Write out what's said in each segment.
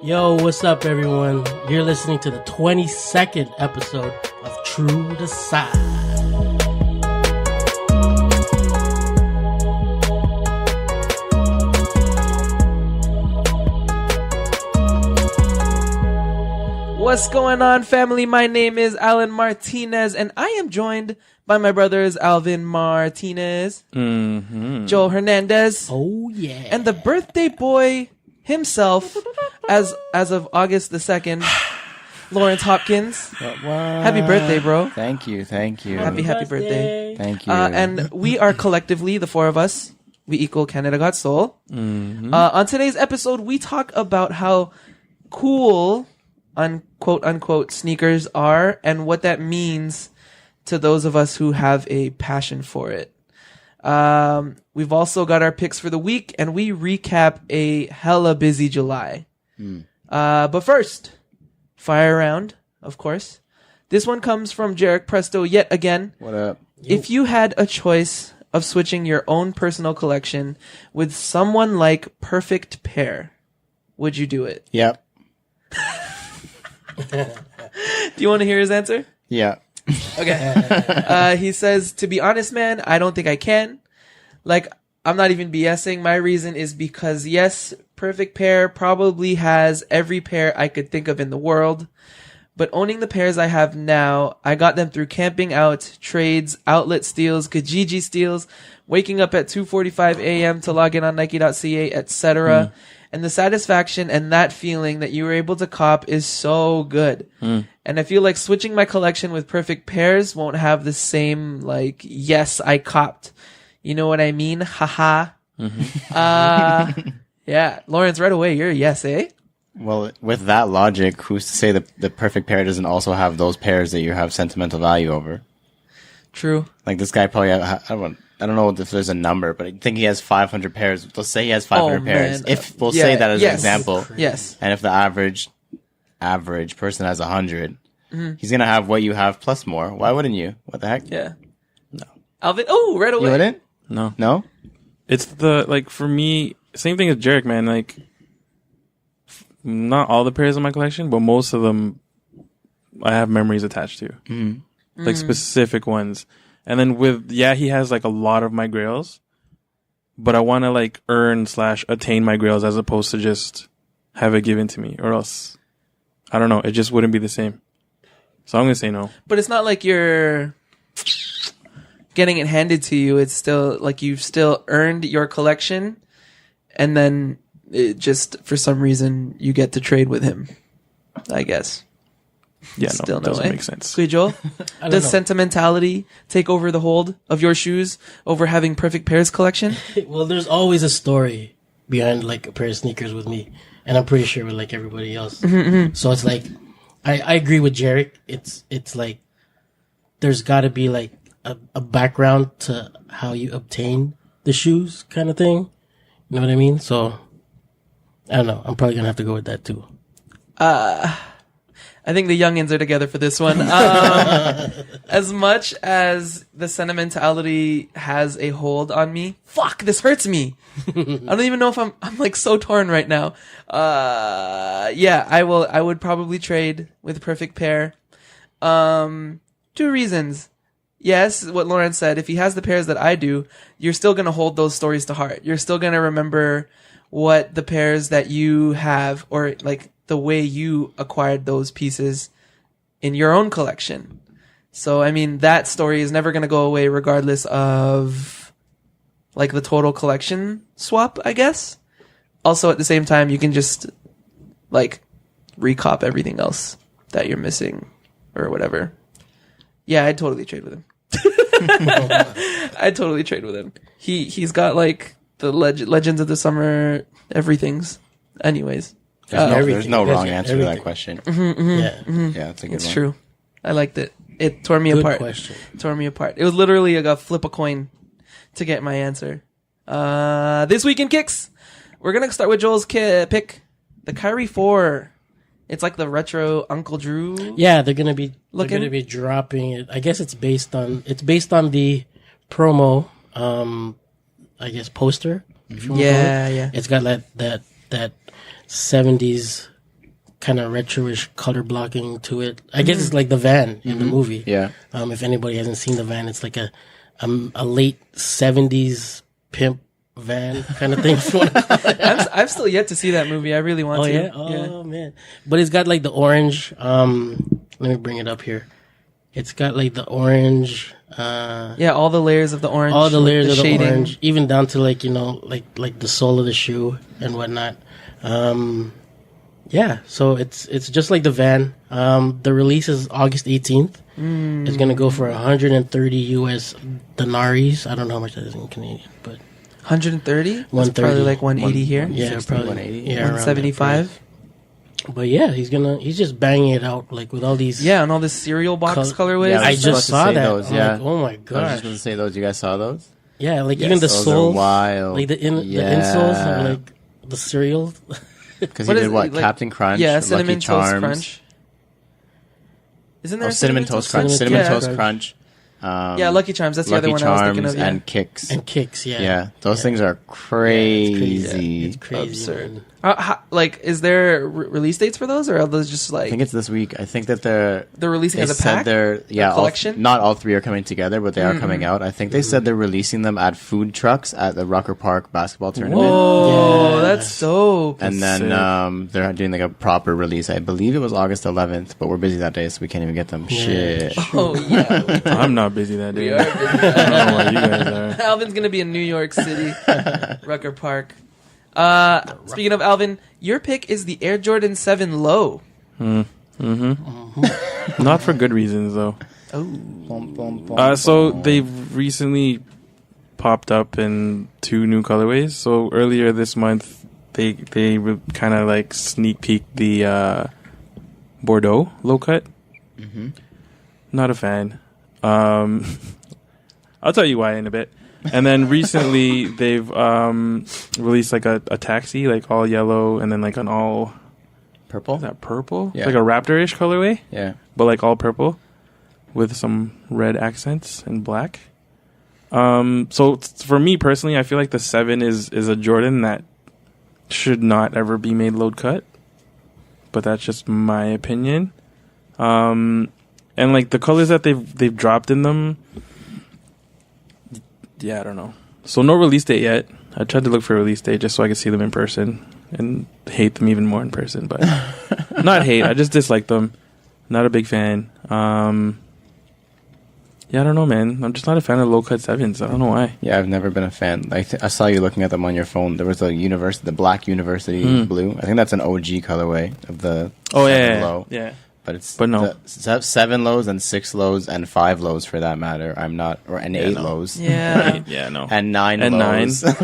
Yo, what's up, everyone? You're listening to the 22nd episode of True to Size. What's going on, family? My name is Alan Martinez, and I am joined by my brothers Alvin Martinez, Joel Hernandez, Oh, yeah. and the birthday boy himself, as of August the 2nd, Lawrence Hopkins. Happy birthday, bro. Thank you. Happy birthday. Thank you. And we are collectively, the four of us, we equal Canada Got Soul. On today's episode, we talk about how cool, quote unquote, sneakers are and what that means to those of us who have a passion for it. We've also got our picks for the week, and we recap a hella busy July. But first, fire round, of course. This one comes from Jarek Presto yet again. What up? If you had a choice of switching your own personal collection with someone like Perfect Pair, would you do it? Yep. Do you want to hear his answer? Yeah. Okay. He says, to be honest, man, I don't think I can. Like, I'm not even BSing. My reason is because, yes, Perfect Pair probably has every pair I could think of in the world. But owning the pairs I have now, I got them through camping out, trades, outlet steals, Kijiji steals, waking up at 2:45 a.m. to log in on Nike.ca, etc. And the satisfaction and that feeling that you were able to cop is so good. And I feel like switching my collection with Perfect Pairs won't have the same, like, yes, I copped. You know what I mean? Haha. Yeah. Lawrence, right away, you're a yes, eh? Well, with that logic, who's to say that the Perfect Pair doesn't also have those pairs that you have sentimental value over? True. Like, this guy probably, I don't know if there's a number, but I think he has 500 pairs. Let's say he has 500 pairs. Man. If we'll say that as an example. Yes. And if the average person has 100, he's going to have what you have plus more. Why wouldn't you? What the heck? Yeah. No. Alvin, oh, right away. You wouldn't? No. No? It's for me, same thing as Jarek, man. Like, not all the pairs in my collection, but most of them I have memories attached to. Like specific ones. And then he has like a lot of my grails, but I want to like earn/attain my grails as opposed to just have it given to me, or else, I don't know, it just wouldn't be the same. So I'm going to say no. But it's not like you're getting it handed to you. It's still like you've still earned your collection, and then it just, for some reason, you get to trade with him, I guess. Yeah, Still no, it doesn't make sense. Kui Joel, don't does know. sentimentality take over the hold of your shoes over having Perfect Pairs collection? Well, there's always a story behind like a pair of sneakers with me, and I'm pretty sure with like everybody else. So it's like, I agree with Jarek. It's like there's got to be like a background to how you obtain the shoes, kind of thing. You know what I mean? So I don't know. I'm probably gonna have to go with that too. I think the youngins are together for this one. As much as the sentimentality has a hold on me, fuck, this hurts me. I don't even know if I'm like so torn right now. Yeah, I would probably trade with Perfect Pair. 2 reasons. Yes, what Lauren said, if he has the pairs that I do, you're still going to hold those stories to heart. You're still going to remember what the pairs that you have, or like the way you acquired those pieces in your own collection. So, I mean, that story is never going to go away regardless of like the total collection swap, I guess. Also, at the same time, you can just like recop everything else that you're missing or whatever. Yeah, I'd totally trade with him. I'd totally trade with him. He's got like the Legends of the Summer everything's. Anyways. There's no wrong answer to that question. Yeah, Yeah, that's a good It's one. true. I liked it. It tore me good apart. question. Tore me apart. It was literally like a flip a coin to get my answer. This week in kicks, we're gonna start with Joel's pick, the Kyrie 4. It's like the retro Uncle Drew. Yeah, they're gonna be Looking? dropping it. I guess it's based on the promo. I guess poster. if you wanna call it. Yeah. It's got that 70s kind of retro-ish color blocking to it. I guess it's like the van in the movie. Yeah. If anybody hasn't seen the van, it's like a late 70s pimp van kind of thing. I've still yet to see that movie. I really want to. Yeah? Oh, man. But it's got like the orange. Let me bring it up here. It's got like the orange. Yeah, all the layers of the orange. All the layers of the shading. orange. Even down to like, like the sole of the shoe and whatnot. Yeah, so it's just like the van. The release is August 18th. It's going to go for 130 US denaries. I don't know how much that is in Canadian, but 130? That's 130. probably like 180 here. yeah, 160, probably 180. yeah, around that 175. price. But yeah, he's just banging it out like with all these. Yeah, and all this cereal box colorways. Yeah, I was about just to saw say that. those, I'm yeah. like, oh my I was gosh. just going to say those. You guys saw those? Yeah, like Yes, even the those are soles, wild. like the Yeah. insoles are like the cereal. Because What he is did what? it, like- Captain Crunch, yeah, Lucky cinnamon toast Charms. crunch. Isn't there Oh, a cinnamon toast crunch. Cinnamon Cinnamon Toast toast crunch. Yeah, Lucky Charms. That's the Lucky other one I was thinking Charms of. Yeah. and Kicks. And Kicks, yeah. Yeah, those Yeah. things are crazy. It's crazy. Absurd. Man. Like, is there release dates for those, or are those just I like think it's this week. I think that they're releasing they as a said pack? they're all, collection? not all three are coming together, but they are coming out. I think they said they're releasing them at food trucks at the Rucker Park basketball tournament. Oh, Yeah. that's dope. And then Sick. they're doing like a proper release. I believe it was August 11th, but we're busy that day, so we can't even get them. Shit. Oh yeah, I'm not busy that day. we are. I don't know why you guys are. Alvin's gonna be in New York City, Rucker Park. Speaking of Alvin, your pick is the Air Jordan 7 Low. Not for good reasons though. So they've recently popped up in 2 new colorways. So earlier this month, they kind of like sneak peeked the Bordeaux low cut. Not a fan. I'll tell you why in a bit. And then recently they've released like a taxi, like all yellow, and then like an all Purple? is that purple? Yeah. It's like a Raptor-ish colorway, Yeah. but like all purple with some red accents and black. So for me personally, I feel like the 7 is a Jordan that should not ever be made load cut, but that's just my opinion. And like the colors that they've dropped in them, yeah, I don't know. So no release date yet. I tried to look for a release date just so I could see them in person and hate them even more in person, but not hate. I just dislike them. Not a big fan. Yeah, I don't know, man. I'm just not a fan of low cut 7s. I don't know why. Yeah, I've never been a fan. I saw you looking at them on your phone. There was the black university blue. I think that's an OG colorway of the 7 low. Yeah. But no. 7 lows and 6 lows and 5 lows for that matter. And 8 no. lows. Yeah. Yeah, no. And 9 And lows. 9.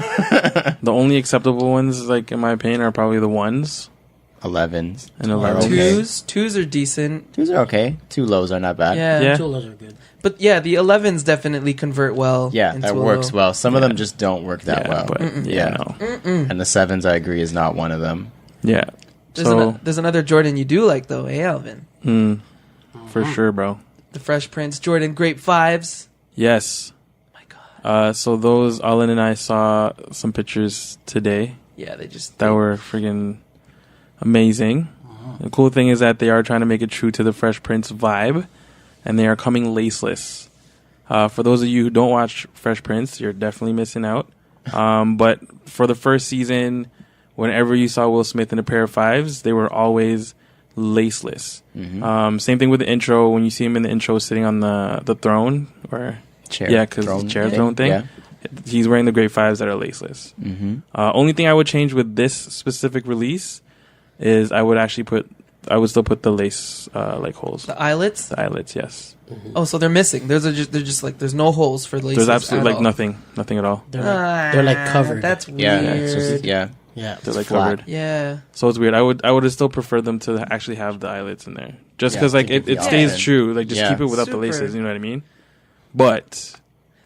The only acceptable ones, like in my opinion, are probably the 1s 11s. and Are 11s. okay. Twos are decent. 2s are okay. 2 lows are not bad. Yeah. Yeah. Two of those are good. But yeah, the 11s definitely convert well. Yeah, into that a works low. well. Some of them just don't work that Yeah, well. but Yeah. no. And the 7s, I agree, is not one of them. Yeah. There's another Jordan you do like though, hey Alvin? For sure, bro. The Fresh Prince Jordan Grape 5s. Yes. My God. So those, Allen and I saw some pictures today Yeah, they just that were friggin' amazing. The cool thing is that they are trying to make it true to the Fresh Prince vibe, and they are coming laceless. For those of you who don't watch Fresh Prince, you're definitely missing out. But for the first season, whenever you saw Will Smith in a pair of 5s, they were always laceless. Same thing with the intro. When you see him in the intro sitting on the throne, or Chair. yeah, because Throne chair thing. throne thing. Yeah. He's wearing the Grape 5s that are laceless. Only thing I would change with this specific release is I would still put the lace like holes. the eyelets. The eyelets, yes. Oh, so they're missing. They're just like there's no holes for the laces. There's absolutely at like all. nothing at all. They're like covered. That's weird. Yeah. It's just, yeah. Yeah. They're like flat. covered. Yeah. So it's weird. I would still prefer them to actually have the eyelets in there, just Yeah, because like keep it the stays option. true. Like just Yeah. keep it without the Super. laces. You know what I mean? But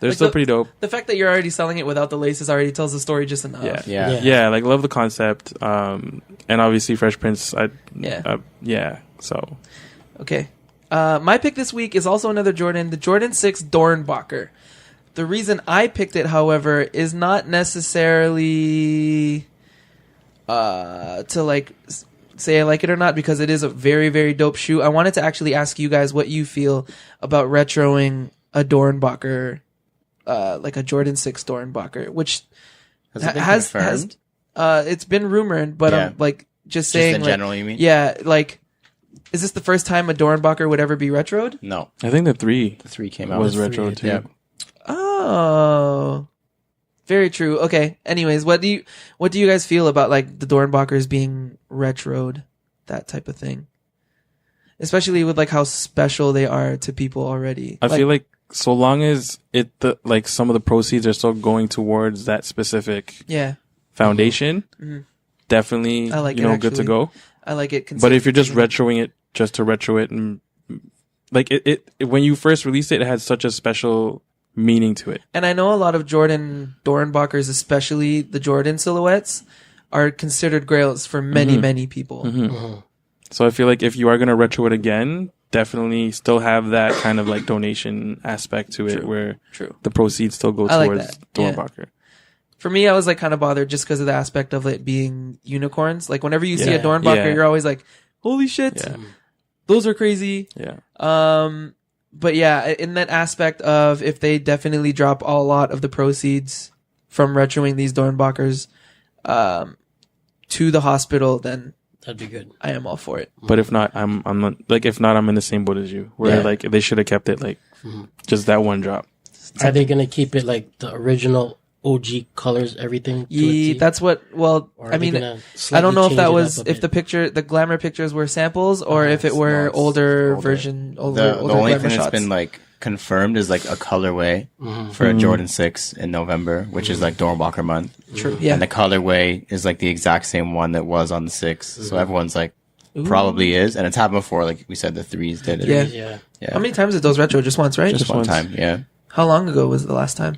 they're Like still the- pretty dope. The fact that you're already selling it without the laces already tells the story just enough. Yeah. Yeah. Yeah, like love the concept. And obviously Fresh Prince. Yeah. So Okay. My pick this week is also another Jordan, the Jordan 6 Dornbacher. The reason I picked it, however, is not necessarily to like say I like it or not because it is a very, very dope shoe. I wanted to actually ask you guys what you feel about retroing a Dornbacher, like a Jordan 6 Dornbacher, which Has it been has confirmed? it's been rumored, but Yeah. I'm like just saying, Just in like, general, you mean? yeah, like, is this the first time a Dornbacher would ever be retroed? No, I think the 3 the 3 came out. was The retro 3, too. yeah. Oh, very true. Okay. Anyways, what do you guys feel about like the Dornbachers being retroed, that type of thing? Especially with like how special they are to people already. I feel like so long as like some of the proceeds are still going towards that specific yeah, foundation, definitely, I like you it, know, good to actually. go. I like it. But if you're just consistently. retroing it just to retro it, and like it when you first released it, it had such a special meaning to it. And I know a lot of Jordan Dornbachers, especially the Jordan silhouettes, are considered grails for many, many people. So I feel like if you are gonna retro it again, definitely still have that kind of like donation aspect to it, where True. the proceeds still go I like towards that. Yeah. Dornbacher. For me, I was like kind of bothered just because of the aspect of it being unicorns. Like whenever you see a Yeah. Dornbacher, Yeah. you're always like, "Holy shit, Yeah. those are crazy." Yeah. But yeah, in that aspect of if they definitely drop a lot of the proceeds from retroing these Dornbachers to the hospital, then That'd be good. I am all for it. But if not, I'm not like if not, I'm in the same boat as you, where Yeah. like they should have kept it like just that one drop. Are they gonna keep it like the original OG colors, everything? To a Yeah, T? that's what. Well, Or are I they mean, gonna I don't slightly know if change that it was up a if bit? the glamour pictures were samples or if it were it's older older. version, The older only glamour thing that's shots. been like confirmed is like a colorway for a Jordan 6 in November, which is like Dornbacher month. True. Yeah. And the colorway is like the exact same one that was on the 6. So everyone's like, probably is. And it's happened before. Like we said, the 3s did it. Yeah. Yeah. Yeah. How many times did those retro? Just once, right? Just one once. time. Yeah. How long ago was the last time?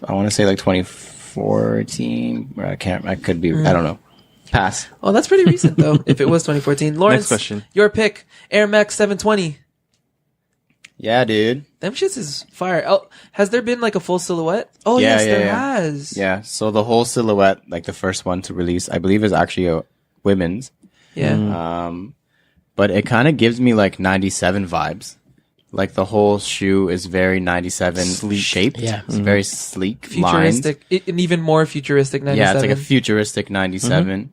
I want to say like 2014. Or I could be, I don't know. Pass. Oh, that's pretty recent though. If it was 2014, Lawrence, Next question. your pick, Air Max 720. Yeah, dude. Them shits is fire. Oh, has there been like a full silhouette? Oh Yeah, yes, yeah, there yeah. has. Yeah. So the whole silhouette, like the first one to release, I believe is actually a women's. Yeah. But it kind of gives me like 97 vibes. Like the whole shoe is very 97 shaped. Yeah. It's very sleek, lined. Futuristic, an even more futuristic 97. Yeah, it's like a futuristic 97.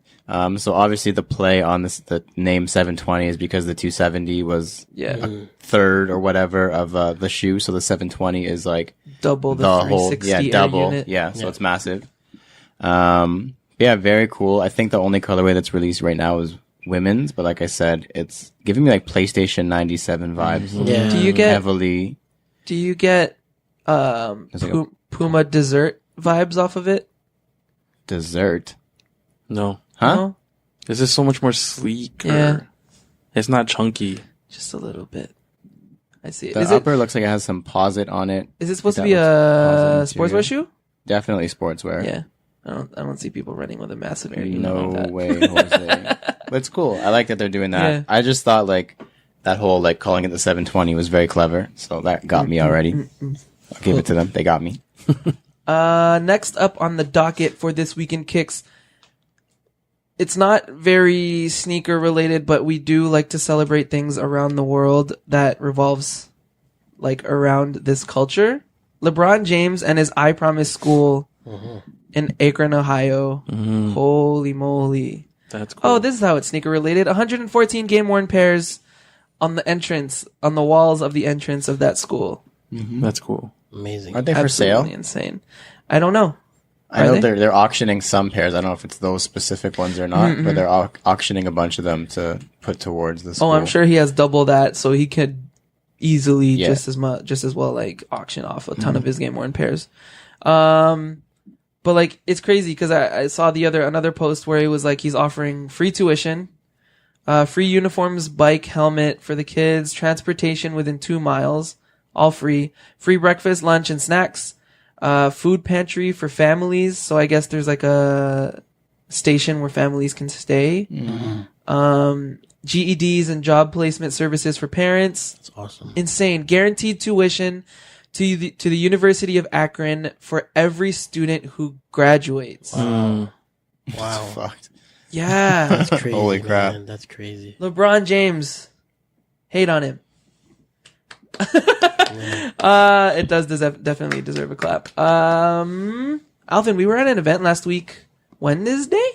So obviously the play on the name 720 is because the 270 was yeah, third or whatever of the shoe. So the 720 is like double the, the whole, 360 yeah, air double. unit. Yeah, so it's massive. Yeah, very cool. I think the only colorway that's released right now is women's, but like I said, it's giving me like PlayStation 97 vibes. Yeah. Do you get Heavily. Do you get There's like a- Puma dessert vibes off of it? Dessert. No, Huh? No? this is so much more sleek. Yeah. It's not chunky. Just a little bit. I see. The Is upper looks like it has some posit on it. it supposed to that be looks a positive sportswear material. shoe? Definitely sportswear. Yeah. I don't see people running with a massive air unit like No that. way, Jose. But it's cool. I like that they're doing that. Yeah. I just thought like that whole like calling it the 720 was very clever. So that got me already. I'll give it to them. They got me. Next up on the docket for this weekend kicks. It's not very sneaker related, but we do like to celebrate things around the world that revolves like around this culture. LeBron James and his I Promise school in Akron, Ohio. Holy moly. That's cool. Oh, this is how it's sneaker related. 114 game worn pairs on the walls of the entrance of that school. That's cool. Amazing. Aren't they for Absolutely sale? insane. I don't know. I know Are they? they're auctioning some pairs. I don't know if it's those specific ones or not, but they're auctioning a bunch of them to put towards the school. Oh, I'm sure he has double that, so he could easily Yeah. just as well like auction off a ton of his game worn pairs. But like it's crazy because I saw another post where he was like he's offering free tuition, free uniforms, bike, helmet for the kids, transportation within 2 miles, all free breakfast, lunch, and snacks, food pantry for families. So I guess there's like a station where families can stay. GEDs and job placement services for parents. That's awesome. Insane. Guaranteed tuition to the University of Akron for every student who graduates. Wow. It's fucked. Yeah. That's crazy. Holy crap. Man. That's crazy. LeBron James. Hate on him. It does definitely deserve a clap. Alvin, we were at an event last week. Wednesday?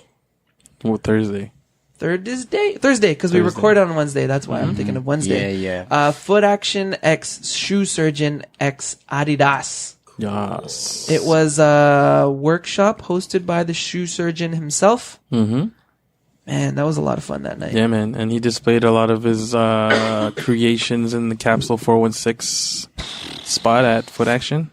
Well, Thursday. Thursday, because we record on Wednesday. That's why I'm thinking of Wednesday. Yeah. Foot Action X Shoe Surgeon X Adidas. Yes. It was a workshop hosted by the shoe surgeon himself. Mm-hmm. Man, that was a lot of fun that night. Yeah, man. And he displayed a lot of his creations in the Capsule 416 spot at Foot Action.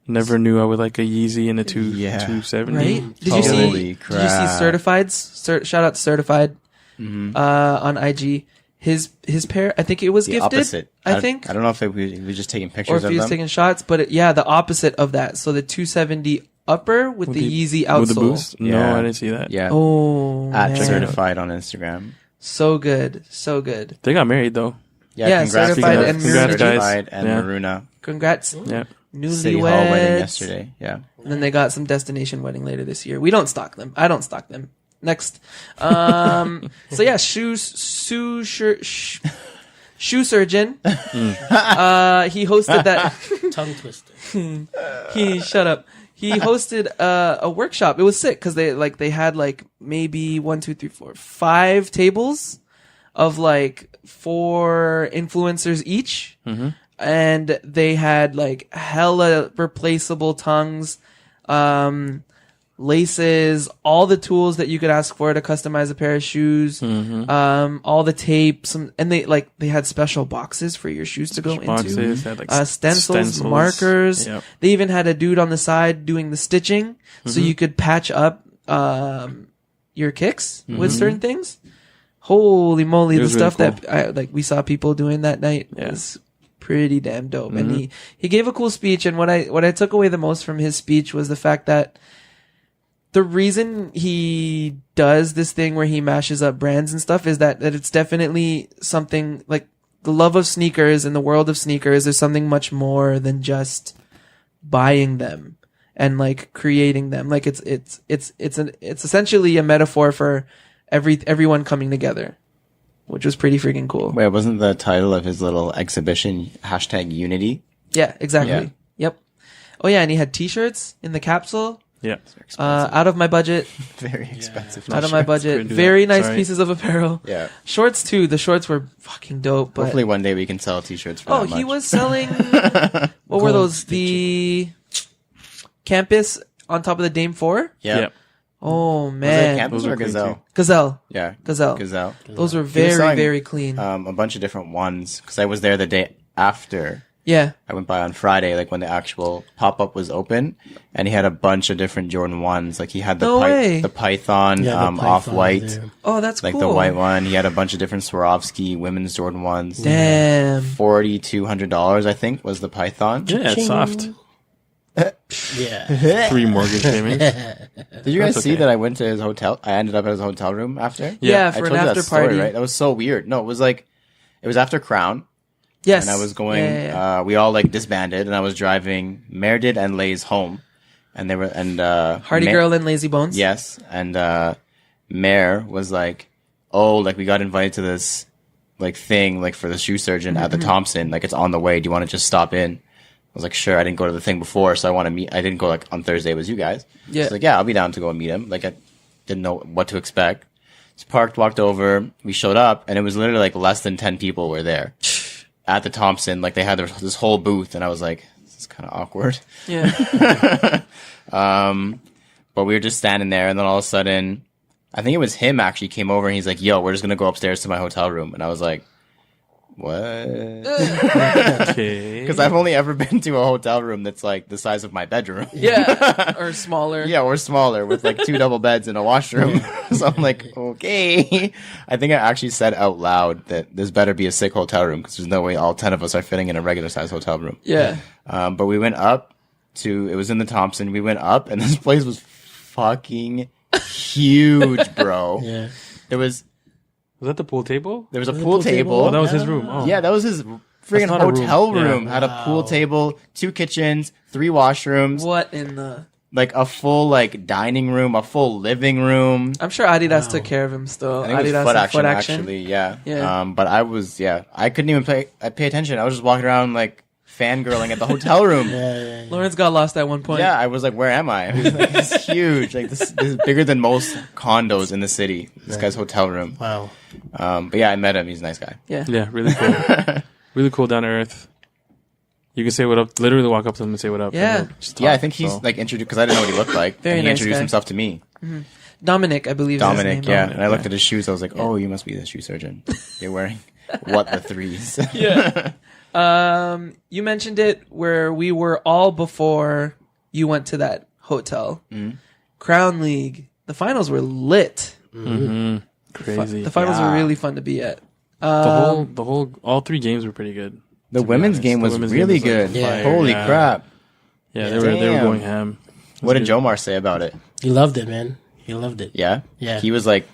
Never knew I would like a Yeezy and a 270. Right? Did Holy you crap. see Certifieds? Shout out to Certified on IG. His pair, I think it was The gifted. opposite. I think. I don't know if he was just taking Or pictures if of he was them. taking shots, but the opposite of that. So the 270 upper with the Yeezy outsole. With the boost? No, Yeah. I didn't see that. Yeah. Oh, At man. Certified on Instagram. So good. So good. They got married, though. Yeah, congrats Certified to and Congrats, guys. Certified and Yeah. Congrats. Maruna. Yeah. City Hall wedding Newlyweds. yesterday. Yeah. And then they got some destination wedding later this year. We don't stock them. I don't stock them. Next. So yeah, shoe surgeon. He hosted that. Tongue twister. Shut up. He hosted a workshop. It was sick because they had maybe 5 tables of 4 influencers each. Mm-hmm. And they had hella replaceable tongues, laces, all the tools that you could ask for to customize a pair of shoes, all the tapes, and they had special boxes for your shoes to go Boxes, into, had, stencils, markers. Yep. They even had a dude on the side doing the stitching, so you could patch up your kicks with certain things. Holy moly, the was really stuff that we saw people doing that night was pretty damn dope. And he gave a cool speech, and what I took away the most from his speech was the fact that the reason he does this thing where he mashes up brands and stuff is that it's definitely something like the love of sneakers and the world of sneakers is something much more than just buying them and creating them. It's essentially a metaphor for everyone coming together, which was pretty freaking cool. Wait, wasn't the title of his little exhibition #Unity? Yeah, exactly. Yeah. Yep. Oh yeah, and he had t-shirts in the capsule. Yeah. Out of my budget. Very expensive. Out of my budget. couldn't do Very that. nice Sorry. pieces of apparel. Yeah. Shorts too. The shorts were fucking dope. But Hopefully one day we can sell t-shirts for that much. he was selling. What were those? The campus on top of the Dame 4. Yeah. Yep. Oh Was it man, Campus Those or are clean, Gazelle? too. Gazelle. Yeah. Gazelle. Gazelle. Those were He was very selling, very clean. A bunch of different ones because I was there the day after. Yeah. I went by on Friday, when the actual pop-up was open, and he had a bunch of different Jordan 1s. He had the No way. the Python, Yeah, the Python off-white, there. Oh, that's cool. the white one. He had a bunch of different Swarovski women's Jordan 1s. Damn. $4,200, I think, was the Python. Yeah, it's Ching. soft. Yeah. 3 mortgage payments. Did you guys That's see okay. that I went to his hotel? I ended up at his hotel room after. Yeah, I for told an you after that story, party. right? That was so weird. No, it was it was after Crown. Yes. And I was going, Yeah. we all disbanded, and I was driving Meredith and Lay's home, and they were Hardy Girl and Lazy Bones. Yes, and Mare was oh, we got invited to this thing for the shoe surgeon at the Thompson, it's on the way. Do you want to just stop in? I was sure. I didn't go to the thing before, so I want to meet. I didn't go on Thursday. It was you guys. Yeah. So yeah, I'll be down to go and meet him. I didn't know what to expect. Just parked, walked over. We showed up, and it was literally less than 10 people were there at the Thompson. They had this whole booth, and I was this is kind of awkward. Yeah. But we were just standing there, and then all of a sudden, I think it was him actually came over, and he's like, "Yo, we're just gonna go upstairs to my hotel room," and I was like, "What?" Okay. Because I've only ever been to a hotel room that's the size of my bedroom. Yeah. Or smaller. Yeah, or smaller with 2 double beds and a washroom. So I'm okay. I think I actually said out loud that this better be a sick hotel room because there's no way all 10 of us are fitting in a regular size hotel room. Yeah. But we went up it was in the Thompson. We went up and this place was fucking huge, bro. Yeah. There was that the pool table? a Was it pool table. Oh, that was his room. Oh. Yeah, that was his freaking not a room. hotel Yeah. room. Had a pool table, 2 kitchens, 3 washrooms. What in the? like a full like dining room, a full living room. I'm sure Adidas took care of him still. I think it was Adidas foot and action, actually, yeah. Yeah. But I couldn't even pay attention. I was just walking around like fangirling at the hotel room. Yeah. Lawrence got lost at one point. Yeah, I was like, where am I? Like, it's huge. Like this is bigger than most condos in the city. This guy's hotel room. Wow. But yeah, I met him. He's a nice guy. Yeah. Yeah, really cool. Really cool, down to earth. You can say what up. Literally walk up to him and say what up. Yeah. and just Yeah, I talk, think he's so. like introduced because I didn't know what he looked like. Very and he nice introduced guy. himself to me. Dominic, I believe. Dominic, is his name. yeah. Dominic, And I looked yeah. at his shoes. I was like, oh, you must be the shoe surgeon. You're wearing what the threes. Yeah. You mentioned it where we were all before you went to that hotel. Crown League. The finals were lit. Crazy. The finals Yeah. were really fun to be at. All 3 games were pretty good. The to be women's honest. game The was women's really game was, good. like, Yeah. fire, Holy yeah. crap. Yeah, they were Damn. going ham. What did Jomar say about it? He loved it, man. He loved it. Yeah? Yeah. He was like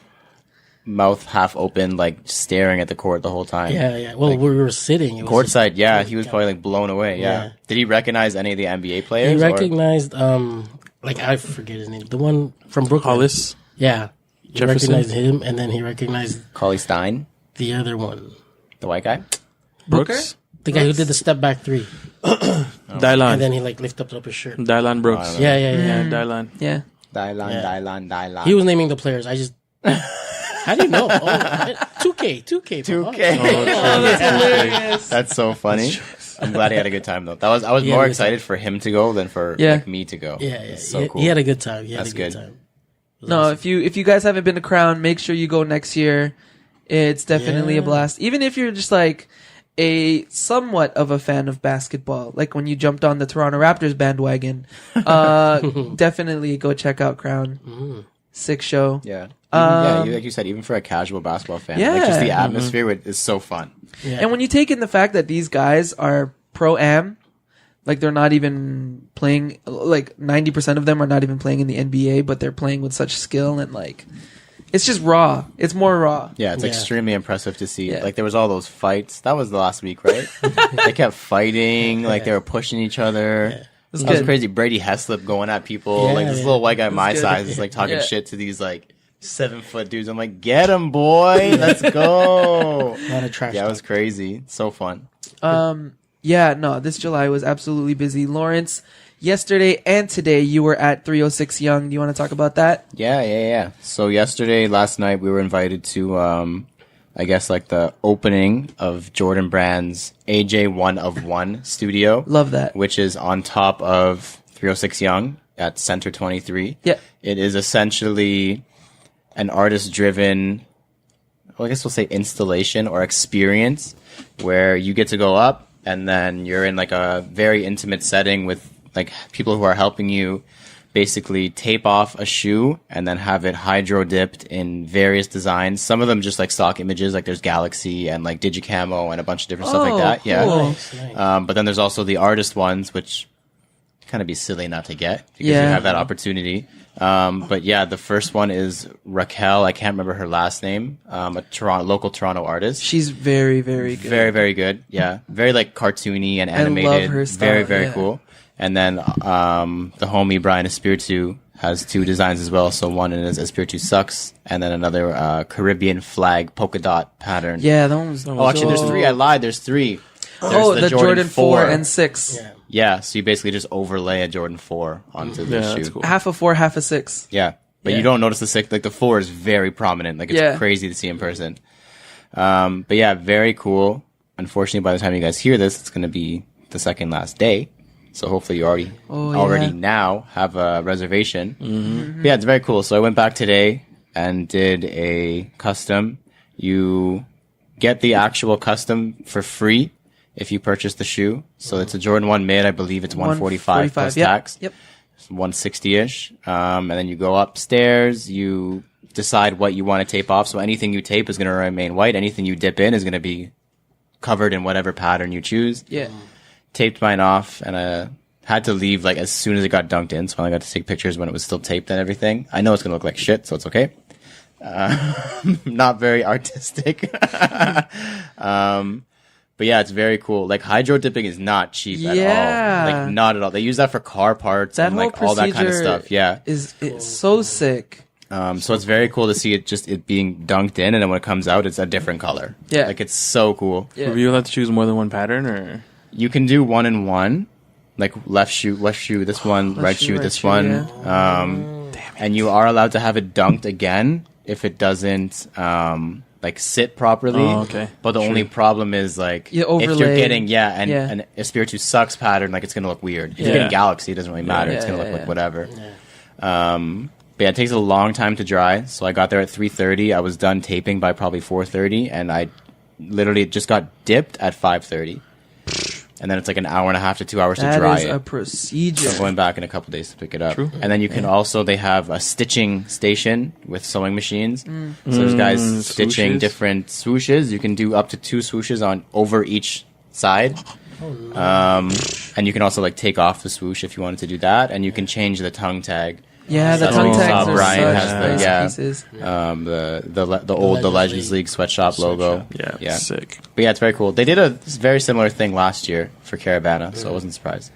mouth half open, like staring at the court the whole time. Yeah. Well, we were sitting. It was Courtside, yeah. He was probably like blown away. Yeah. Yeah. Did he recognize any of the NBA He players? or- recognized, like I forget his name, the one from Brooklyn. Hollis. Yeah. He Jefferson? recognized him, and then he recognized Cauley Stein, the other one, the white guy? Brooks. the guy who did the step back three, and Dylan. then he like lifted up his shirt. Dylan Brooks. I Yeah. Yeah, Dylan. Yeah. Dylan. He was naming the players. I just. How do you know? Oh, 2K. 2K. Oh, that's hilarious. That's so funny. I'm glad he had a good time though. I was He had more a good excited for him to go than for Yeah. like, me to go. Yeah. It's so he, cool. he had a good time. He had That's a good good. time. It was No, awesome. if you guys haven't been to Crown, make sure you go next year. It's definitely a Yeah. blast. Even if you're just like a somewhat of a fan of basketball, like when you jumped on the Toronto Raptors bandwagon, definitely go check out Crown. Sick show. Yeah. Like you said, even for a casual basketball fan, like just the Yeah. atmosphere is so fun. Yeah. And when you take in the fact that these guys are pro-am, like they're not even playing, like 90% of them are not even playing in the NBA, but they're playing with such skill and like, it's just raw. It's more raw. Yeah, it's Yeah. extremely impressive to see. Yeah. Like there was all those fights. That was the last week, right? They kept fighting, like they were pushing each other. That's That was good. crazy. Brady Heslip going at people. Yeah, like this yeah. little white guy my good. size is like talking Yeah. shit to these like 7-foot dudes. I'm like, get him, boy. Let's go. A lot of trash. Yeah, it talk. was crazy. So fun. Yeah, no, this July was absolutely busy. Lawrence, yesterday and today you were at 306 Young. Do you want to talk about that? Yeah. So last night, we were invited to, I guess, like the opening of Jordan Brand's AJ 1 of 1 studio. Love that. Which is on top of 306 Young at Center 23. Yeah. It is essentially an artist-driven, well, I guess we'll say installation or experience where you get to go up and then you're in like a very intimate setting with like people who are helping you basically tape off a shoe and then have it hydro dipped in various designs. Some of them just like stock images, like there's Galaxy and like Digicamo and a bunch of different stuff like that. Yeah. cool. Nice. But then there's also the artist ones, which kind of be silly not to get because you Yeah. have that opportunity. But yeah, the first one is Raquel. I can't remember her last name. A local Toronto artist. She's very, very good. Very, very good. Yeah. Very like cartoony and animated. her style, Very, very yeah. cool. And then the homie Brian Espiritu has 2 designs as well. So one is Espiritu Sucks, and then another Caribbean flag polka dot pattern. Yeah, that one was. Oh, actually, there's 3. I lied. There's 3. There's the Jordan 4 and 6. Yeah. Yeah, so you basically just overlay a Jordan 4 onto the Yeah, shoe. that's cool. Half a 4, half a 6. Yeah, but Yeah. you don't notice the 6. Like the 4 is very prominent. Like it's Yeah. crazy to see in person. But yeah, very cool. Unfortunately, by the time you guys hear this, it's going to be the second last day. So hopefully you already yeah. now have a reservation. But yeah, it's very cool. So I went back today and did a custom. You get the actual custom for free if you purchase the shoe. So it's a Jordan 1 mid. I believe it's 145 plus yep. tax. Yep. 160-ish. And then you go upstairs, you decide what you want to tape off. So anything you tape is going to remain white. Anything you dip in is going to be covered in whatever pattern you choose. Yeah. Taped mine off, and I had to leave like as soon as it got dunked in. So I only got to take pictures when it was still taped and everything. I know it's going to look like shit, so it's okay. Not very artistic. But yeah, it's very cool. Like hydro dipping is not cheap at Yeah. all. Like not at all. They use that for car parts That and whole like all that kind of procedure stuff. Yeah. It's so sick. So it's very cool to see it being dunked in, and then when it comes out, it's a different color. Yeah. Like it's so cool. Yeah. Were you allowed to choose more than one pattern, or You can do 1 and 1, like left shoe, this one, right shoe, right this shoe, one. yeah. And you are allowed to have it dunked again if it doesn't like sit properly. Oh, okay. But the only problem is like You if you're overlay. getting Yeah. an Espiritu Sucks pattern, like it's gonna look weird. If you're Yeah. getting Galaxy, it doesn't really matter. It's Yeah, gonna yeah, look yeah. like whatever. But yeah, it takes a long time to dry. So I got there at 3:30. I was done taping by probably 4:30, and I literally just got dipped at 5:30. And then it's like an hour and a half to 2 hours to That dry is it. a procedure. So I'm going back in a couple days to pick it up. True. And then you can also, they have a stitching station with sewing machines. So there's guys stitching swooshes. different swooshes. You can do up to 2 swooshes on over each side. And you can also like take off the swoosh if you wanted to do that. And you can change the tongue tag. Yeah, the That's tongue what you tags saw are Brian such has the- nice yeah. pieces. The Legends League sweatshop logo. yeah, sick. But yeah, it's very cool. They did a very similar thing last year for Caravana, so I wasn't surprised.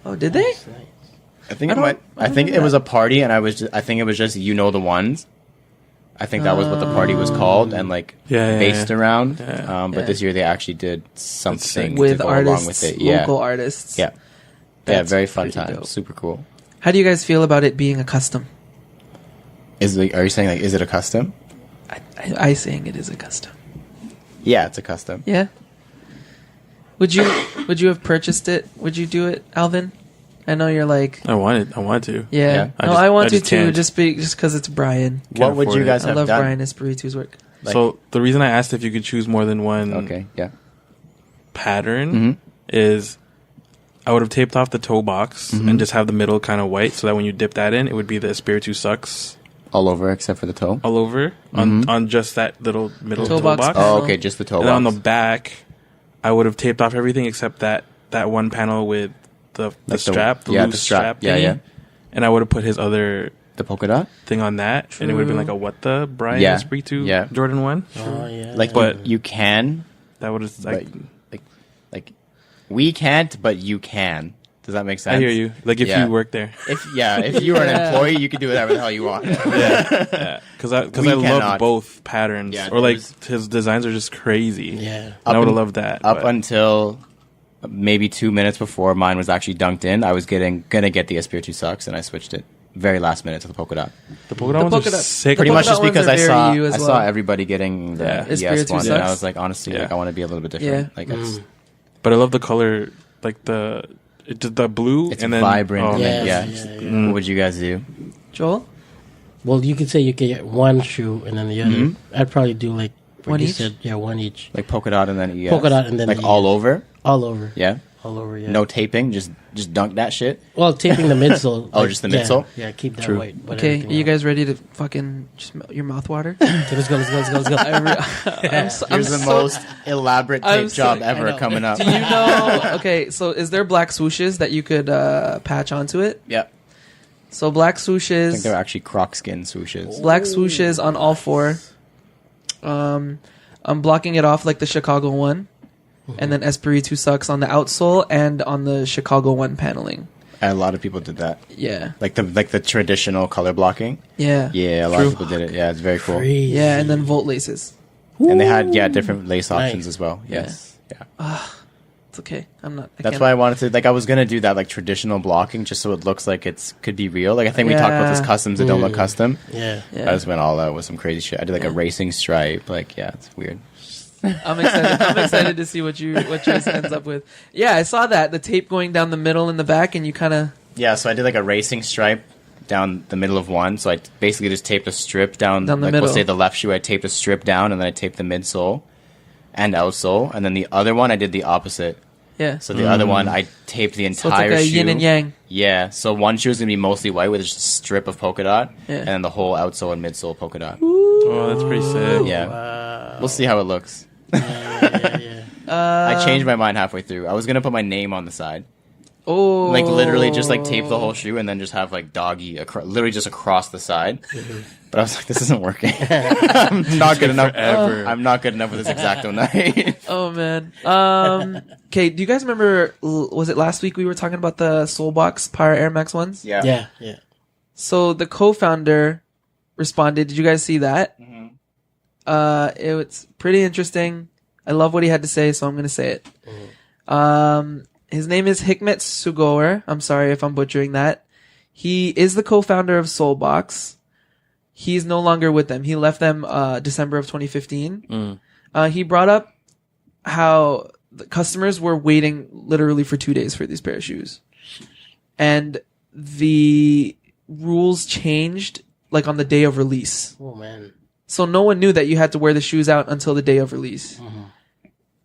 Oh, did they? I think I it don't- might. I I don't think know it was that. a party, and I think it was just the ones. I think that was what the party was called, and like Yeah, based around. Yeah. But Yeah. this year they actually did something to With go artists, along with it. Yeah, local artists. yeah, That's very fun pretty time. dope. Super cool. How do you guys feel about it being a custom? Are you saying like is it a custom? I saying it is a custom. Yeah, it's a custom. Yeah. Would you have purchased it? Would you do it, Alvin? I know you're like, I want to. yeah. Yeah. No, I I want I to just too, can't. just because it's Brian. What would afford you it. guys I have love done? Brian Espiritu's work. Like- So the reason I asked if you could choose more than one Okay, yeah. pattern is I would have taped off the toe box and just have the middle kind of white, so that when you dip that in, it would be the Espiritu Sucks All over except for the toe. all over on just that little middle Toe toe, box box. panel. Oh, okay, just the toe. And then on the box. back, I would have taped off everything except that one panel with the Like strap, the yeah, loose the strap. Yeah, thingy. yeah. And I would have put his other The polka dot. thing on that, and it would have been like a what the Brian Yeah. Espiritu Yeah. Jordan 1. Oh yeah. Like, But- you can, That would have like. like we can't, but you can. Does that make sense? I hear you. Like if Yeah. you work there, If you were an employee, you could do whatever the hell you want. because I We love cannot. both patterns, Yeah, or like there's- his designs are just crazy. yeah. And I would have un- loved that. Up but- until maybe 2 minutes before mine was actually dunked in, I was gonna get the Espiritu Sucks, and I switched it very last minute to the polka dot. the polka dot ones polka are dot- sick. Pretty polka much dot just ones because are I very saw you as I well. saw everybody getting the Yeah. ES Espiritu one, and I Sucks. was like, honestly, Yeah. like I want to be a little bit different. Yeah. Like it's But I love the color, like the blue, it's and then vibrant. oh, and Yeah, then, yeah. What would you guys do? Joel? Well, you could say you could get one shoe and then the other. I'd probably do like what One you each? said. Yeah, one each. Like polka dot and then ES. Polka dot and then like ES. all over. All over. Yeah. All over. Yeah. No taping. Just dunk that shit. Well, taping the midsole. Oh, just the yeah, midsole? Yeah, keep that True. white. but Okay, everything are you else- guys ready to fucking just melt your mouth water? Okay, let's go. I'm Here's the so- most elaborate I'm tape so- job I ever know. coming up. Do you know? Okay, so is there black swooshes that you could patch onto it? Yeah. So black I think swooshes, they're actually croc skin swooshes. black swooshes on all four. I'm blocking it off like the Chicago one, and then Espiritu Sucks on the outsole and on the Chicago one paneling. A lot of people did that. Yeah, Like the traditional color blocking. yeah, Yeah, a lot True. of people did it. Yeah, it's very cool. Crazy. yeah, and then volt laces. And they had different lace options Nice. as well. Yes. Yeah. It's okay. I'm not. That's why I wanted to like I was gonna do that like traditional blocking just so it looks like it's could be real. Like I think we talked about this Yeah. customs that don't look custom. Yeah. Yeah. I just went all out with some crazy shit. I did like a Yeah. racing stripe. Like yeah, it's weird. I'm excited. I'm excited to see what yours ends up with. Yeah, I saw that the tape going down the middle and the back, and you kind of Yeah, so I did like a racing stripe down the middle of one. So I basically just taped a strip down Down the like middle. we'll say the left shoe I taped a strip down and then I taped the midsole and outsole. And then the other one I did the opposite. yeah. So the other one I taped the So it's entire like a shoe. yin and yang. Yeah, so one shoe is gonna be mostly white with just a strip of polka dot, Yeah. and then the whole outsole and midsole polka dot. Oh, that's pretty sick. Yeah, Wow. we'll see how it looks. Yeah. I changed my mind halfway through. I was gonna put my name on the side, Oh, Like literally just like tape the whole shoe and then just have like doggy literally just across the side. But I was like, this isn't working. I'm not good enough. forever. I'm not good enough with this X-Acto knife. Oh man. Okay. Do you guys remember? Was it last week we were talking about the Soulbox Power Air Max ones? Yeah. So the co-founder responded. Did you guys see that? It was pretty interesting. I love what he had to say, so I'm gonna say it. His name is Hikmet Sugor. I'm sorry if I'm butchering that. He is the co-founder of Soulbox. He's no longer with them. He left them December of 2015. He brought up how the customers were waiting literally for 2 days for these pair of shoes. And the rules changed like on the day of release. Oh man. So no one knew that you had to wear the shoes out until the day of release.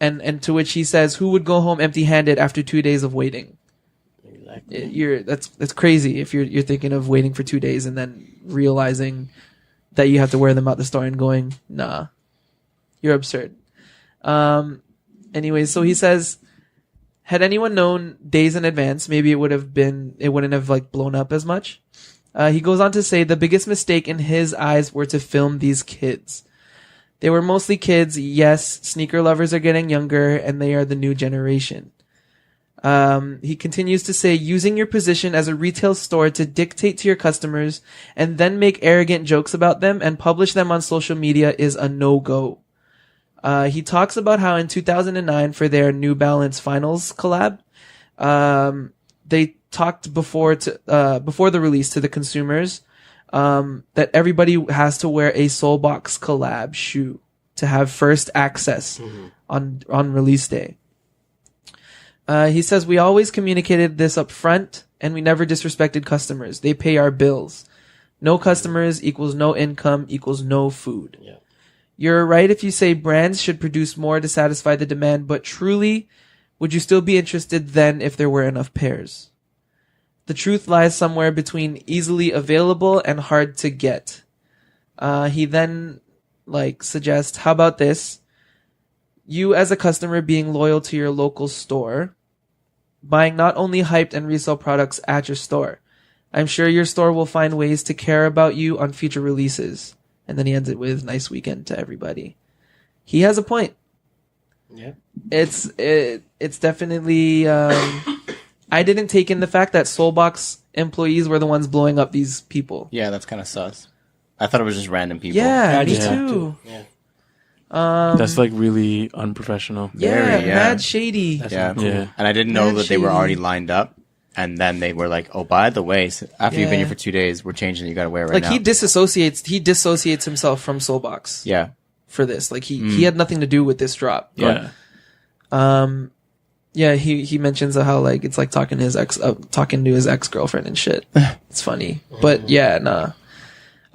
And to which he says, who would go home empty-handed after 2 days of waiting? Exactly. That's crazy if you're thinking of waiting for 2 days and then realizing that you have to wear them out the store and going, nah, you're absurd. Anyways, so he says, had anyone known days in advance, maybe it wouldn't have like blown up as much. He goes on to say the biggest mistake in his eyes were to film these kids. They were mostly kids. Yes, sneaker lovers are getting younger and they are the new generation. He continues to say, using your position as a retail store to dictate to your customers and then make arrogant jokes about them and publish them on social media is a no-go. He talks about how in 2009 for their New Balance Finals collab, they talked before the release to the consumers, that everybody has to wear a Soulbox collab shoe to have first access on release day. He says, we always communicated this up front and we never disrespected customers. They pay our bills. No customers equals no income equals no food. Yeah. You're right if you say brands should produce more to satisfy the demand, but truly, would you still be interested then if there were enough pairs? The truth lies somewhere between easily available and hard to get. He then suggests, how about this? You as a customer being loyal to your local store, buying not only hyped and resale products at your store. I'm sure your store will find ways to care about you on future releases. And then he ends it with nice weekend to everybody. He has a point. Yeah. It's definitely, I didn't take in the fact that Soulbox employees were the ones blowing up these people. Yeah, that's kind of sus. I thought it was just random people. Yeah, me Yeah. too. Yeah. That's like really unprofessional. Yeah, Very, yeah. mad shady. That's Yeah. And I didn't know Mad that they were shady. already lined up. And then they were like, oh, by the way, so after you've been Yeah. here for 2 days, we're changing it. You got to wear it right Like now. he dissociates himself from Soulbox Yeah. for this. Like he had nothing to do with this drop. Yeah. Yeah, he mentions how it's like talking to his ex-girlfriend and shit. It's funny. But yeah, nah.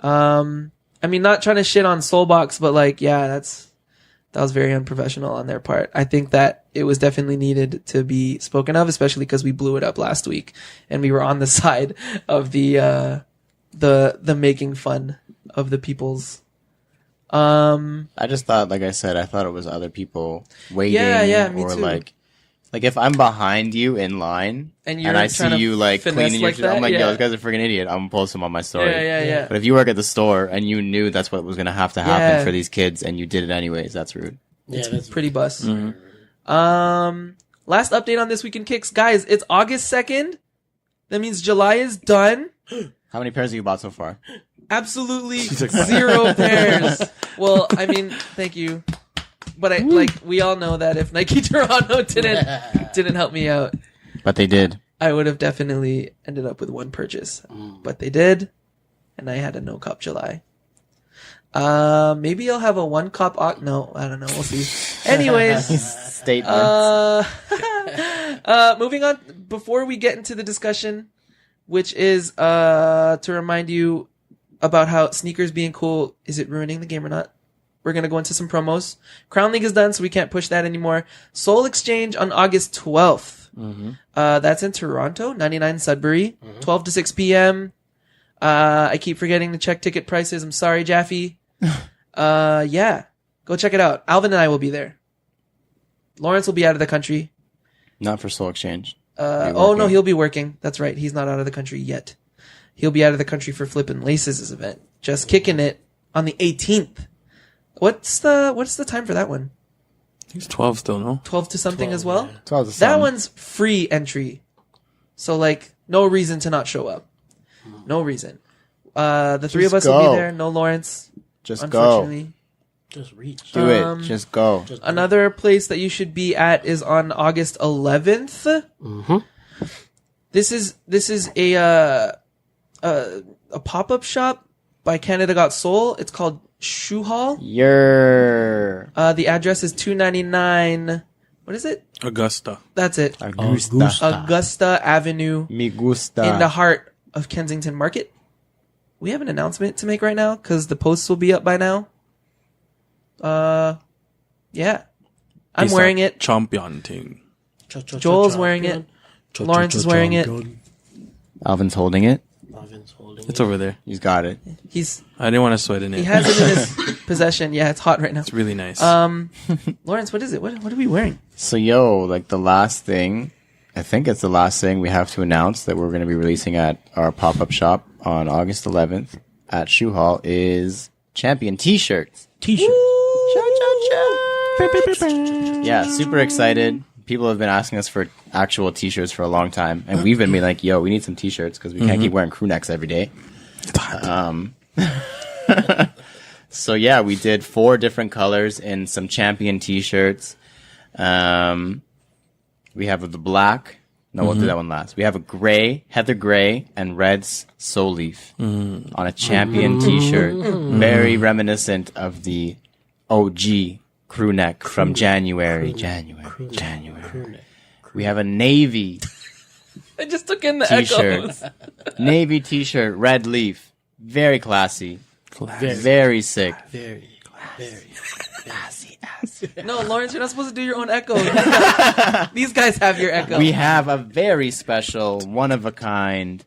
I mean, not trying to shit on Soulbox, but that was very unprofessional on their part. I think that it was definitely needed to be spoken of, especially because we blew it up last week and we were on the side of the making fun of the people's. I just thought, like I said, I thought it was other people waiting. Yeah, me or too. like if I'm behind you in line And and, you're I trying see to you like finesse cleaning your like shit, I'm that, like, yeah. yo, this guy's a freaking idiot. I'm gonna post him on my story. Yeah. But if you work at the store and you knew that's what was gonna have to happen Yeah. for these kids and you did it anyways, that's rude. Yeah, that's Pretty bus. Mhm. Last update on This Week in Kicks. Guys, it's August 2nd. That means July is done. How many pairs have you bought so far? Absolutely like, 0 pairs. Well, I mean, thank you. But we all know that if Nike Toronto didn't help me out, But they did. I would have definitely ended up with one purchase. But they did, and I had a no cop July. Maybe I'll have a 1 cop. No, I don't know. We'll see. Anyways, Statement. moving on. Before we get into the discussion, which is to remind you about how sneakers being cool, is it ruining the game or not? We're going to go into some promos. Crown League is done, so we can't push that anymore. Soul Exchange on August 12th. That's in Toronto, 99 Sudbury, 12 to 6 p.m. I keep forgetting to check ticket prices. I'm sorry, Jaffe. Yeah, go check it out. Alvin and I will be there. Lawrence will be out of the country. Not for Soul Exchange. No, he'll be working. That's right. He's not out of the country yet. He'll be out of the country for Flippin' Laces' event. Just kicking it on the 18th. What's the time for that one? He's 12 still, no? 12 to something 12, as well? yeah. 12 to That something. one's free entry. So, like, no reason to not show up. No reason. The three of us Just will go. be there. No Lawrence, Just go. unfortunately. Just reach. Do it. Just go. Another place that you should be at is on August 11th. Mm-hmm. This is a pop-up shop by Canada Got Soul. It's called Shoe Hall. The address is 299. What is it? Augusta. That's it. Augusta. Augusta Avenue Me gusta. in the heart of Kensington Market. We have an announcement to make right now because the posts will be up by now. Yeah. I'm He's wearing a it. Champion thing. Joel's wearing it. Lawrence is wearing it. Alvin's holding it. Alvin's holding It's it. over there. He's got it. I didn't want to sweat in it. He has it in his possession. Yeah, it's hot right now. It's really nice. Lawrence, what is it? What are we wearing? So, like the last thing, I think it's the last thing we have to announce that we're going to be releasing at our pop-up shop on August 11th at Shoe Hall is Champion T-shirts. T-shirt. Yeah, super excited. People have been asking us for actual T-shirts for a long time, and we've been like, "Yo, we need some T-shirts because we can't keep wearing crew necks every day." So yeah, we did 4 different colors in some Champion T-shirts. We have the black. No, we'll do that one last. We have a gray, heather gray, and red soul leaf on a Champion T-shirt, very reminiscent of the OG crew neck from January. We have a navy I just took in the T-shirt, echoes. navy T-shirt, red leaf, very classy, very sick. Very No, Lawrence, you're not supposed to do your own echo. These guys have your echo. We have a very special, one-of-a-kind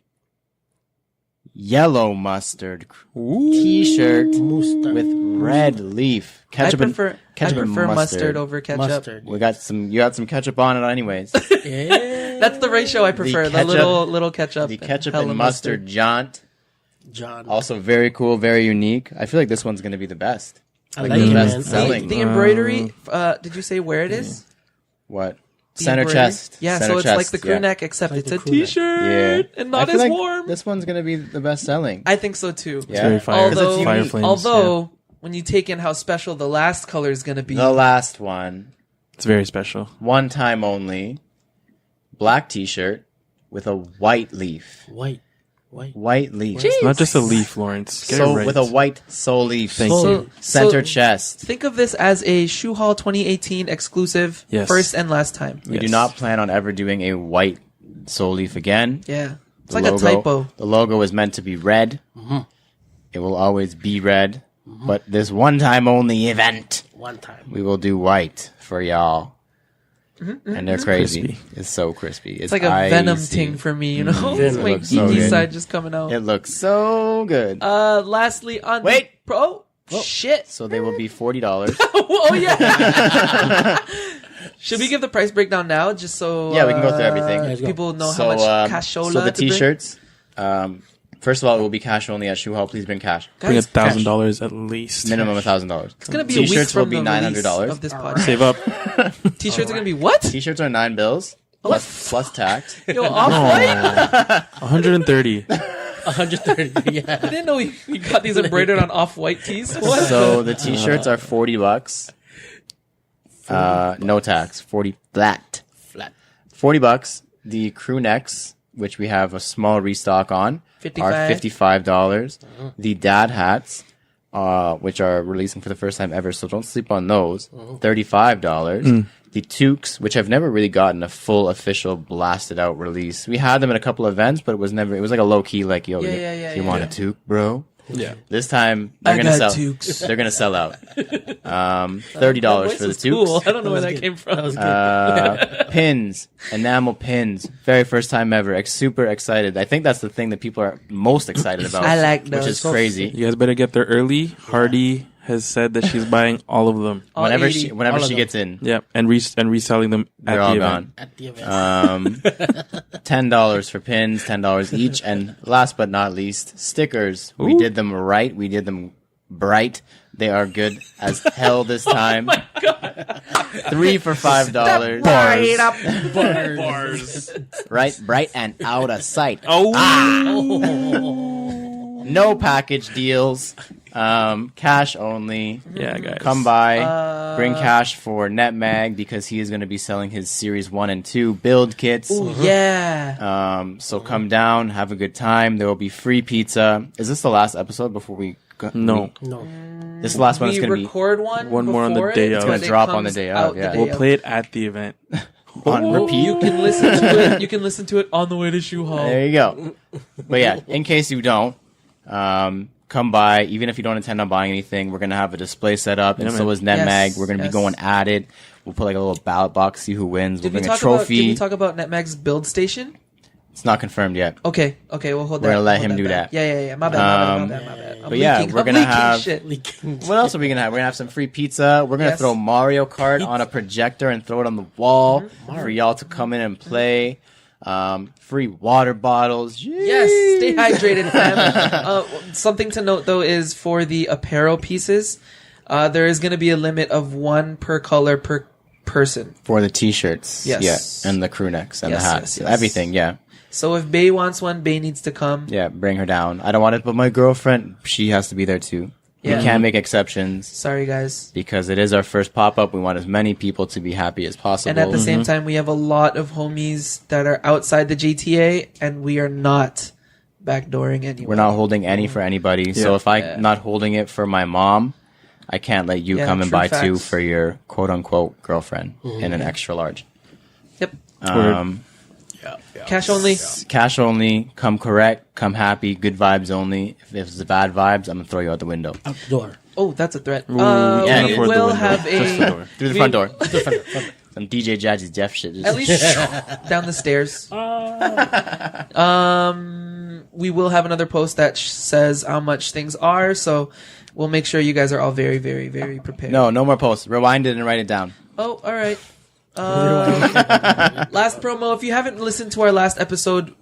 yellow mustard T-shirt with red leaf. I Ketchup prefer and mustard over ketchup. mustard. We got some. You got some ketchup on it, anyways. Yeah. That's the ratio I prefer. The, ketchup- little ketchup. The ketchup hella and mustard jaunt. John. Also very cool, very unique. I feel like this one's gonna be the best. I like like the it, best man. selling. The embroidery. Did you say where it is? What? The Center embroidery? chest. Yeah, Center so it's chest, like the crew yeah. neck, except Like it's the a crew neck. T-shirt Yeah. and not I feel as like warm. This one's gonna be the best selling. I think so too. Yeah. It's very fire. Although, Fire flames. although when you take in how special the last color is going to be, The last one, It's very special. one time only, black T-shirt with a white leaf. White. White leaf. It's not just a leaf, Lawrence. Get it right. With a white soul leaf. Thank Soul. you. Center So- chest. think of this as a Shoe Hall 2018 exclusive, Yes. first and last time. We do Yes. not plan on ever doing a white soul leaf again. Yeah, it's The like logo- a typo. The logo is meant to be red. It will always be red. But this one time only event, One time. we will do white for y'all. And they're crazy. Crispy. It's so crispy. It's like a Venom ting for me, you know. It's Venom my looks so geeky good. side just coming out. It looks so good. Lastly, on Wait. the pro. Shit. So they will be $40. Oh yeah. Should we give the price breakdown now, just so Yeah, we can go through everything. let's go. people know So, how much cashola so the to bring? T-shirts. First of all, it will be cash only at Shoe Hall. Please bring cash. Bring Guys, $1,000 at least. Minimum $1,000. It's gonna be a week T-shirts will from be the release $900. of this podcast. Save up. T-shirts are gonna be what? T-shirts are $9 plus tax. Yo, off white. 130. 130. Yeah. I didn't know we got these embroidered on off white tees. What? So the T-shirts are $40. No tax. 40 flat. Flat. $40. The crew necks, which we have a small restock on, are $55. The dad hats, which are releasing for the first time ever, so don't sleep on those. $35. The toques, which I've never really gotten a full official blasted out release. We had them at a couple events, but it was like a low key, like, yo, you want a toque, bro? Yeah. This time they're I gonna got sell. toques. They're gonna sell out. $30 Voice for the was cool. toques. I don't know where that good. came from. That was good. Pins, enamel pins. Very first time ever. Super excited. I think that's the thing that people are most excited about. I like which those. is crazy. You guys better get there early. Hardy has said that she's buying all of them. All Whenever 80. she All of them. gets in, Yep, and reselling them at they're the all event. gone. At the event. $10 for pins, $10 each, and last but not least, stickers. We did them right. We did them bright. They are good as hell this time. 3 for $5. Right up. Bars. Right, bright and out of sight. Oh. No package deals. Cash only. Yeah, guys. Come by, bring cash for NetMag because he is going to be selling his Series 1 and 2 build kits. Ooh, yeah. So come down, have a good time. There will be free pizza. Is this the last episode before we go? No. No. This last one is We going to be record one more on the before day it, of. It's but gonna it drop on comes the day out of, yeah. the day We'll of. play it at the event. on repeat. You can listen to it. You can listen to it on the way to Shoe Hall. There you go. But yeah, in case you don't, come by. Even if you don't intend on buying anything, we're going to have a display set up, and Yeah, so man. is NetMag. Yes, We're going to yes. be going at it. We'll put like a little ballot box, see who wins. Did We'll we bring a talk about? Did trophy. we talk about NetMag's build station? It's not confirmed yet. Okay, we'll hold that. We're gonna let hold him do back. that. Yeah. My bad. My bad. I'm but yeah, leaking- we're I'm gonna leaking have- shit. What else are we gonna have? We're gonna have some free pizza. We're gonna Yes. throw Mario Kart on a projector and throw it on the wall for y'all to come in and play. Free water bottles. Yes, stay hydrated, fam. Something to note though is for the apparel pieces, there is going to be a limit of 1 per color per person. For the t-shirts. Yes. Yeah. And the crew necks and Yes, the hats. yes. Everything, yeah. So if Bay wants one, Bay needs to come. Yeah, bring her down. I don't want it, but my girlfriend, she has to be there too. Yeah. We can't make exceptions Sorry, guys. because it is our first pop-up. We want as many people to be happy as possible. And at the same time, we have a lot of homies that are outside the JTA, and we are not backdooring anyone. We're not holding any for anybody. So Yeah. if I'm not holding it for my mom, I can't let you Yeah, come and true buy 2 facts. for your quote-unquote girlfriend in an extra large. Yep. Cash only. Cash only. Come correct. Come happy. Good vibes only. If it's the bad vibes, I'm gonna throw you out the window. Outdoor. Oh, that's a threat. Ooh, we can't We afford the will window. have Just the a door. Through the We- front door. Some DJ Jazzy Jeff shit. at least down the stairs. We will have another post that says how much things are, so we'll make sure you guys are all very, very, very prepared. No more posts. Rewind it and write it down. Oh, all right. Last promo. If you haven't listened to our last episode,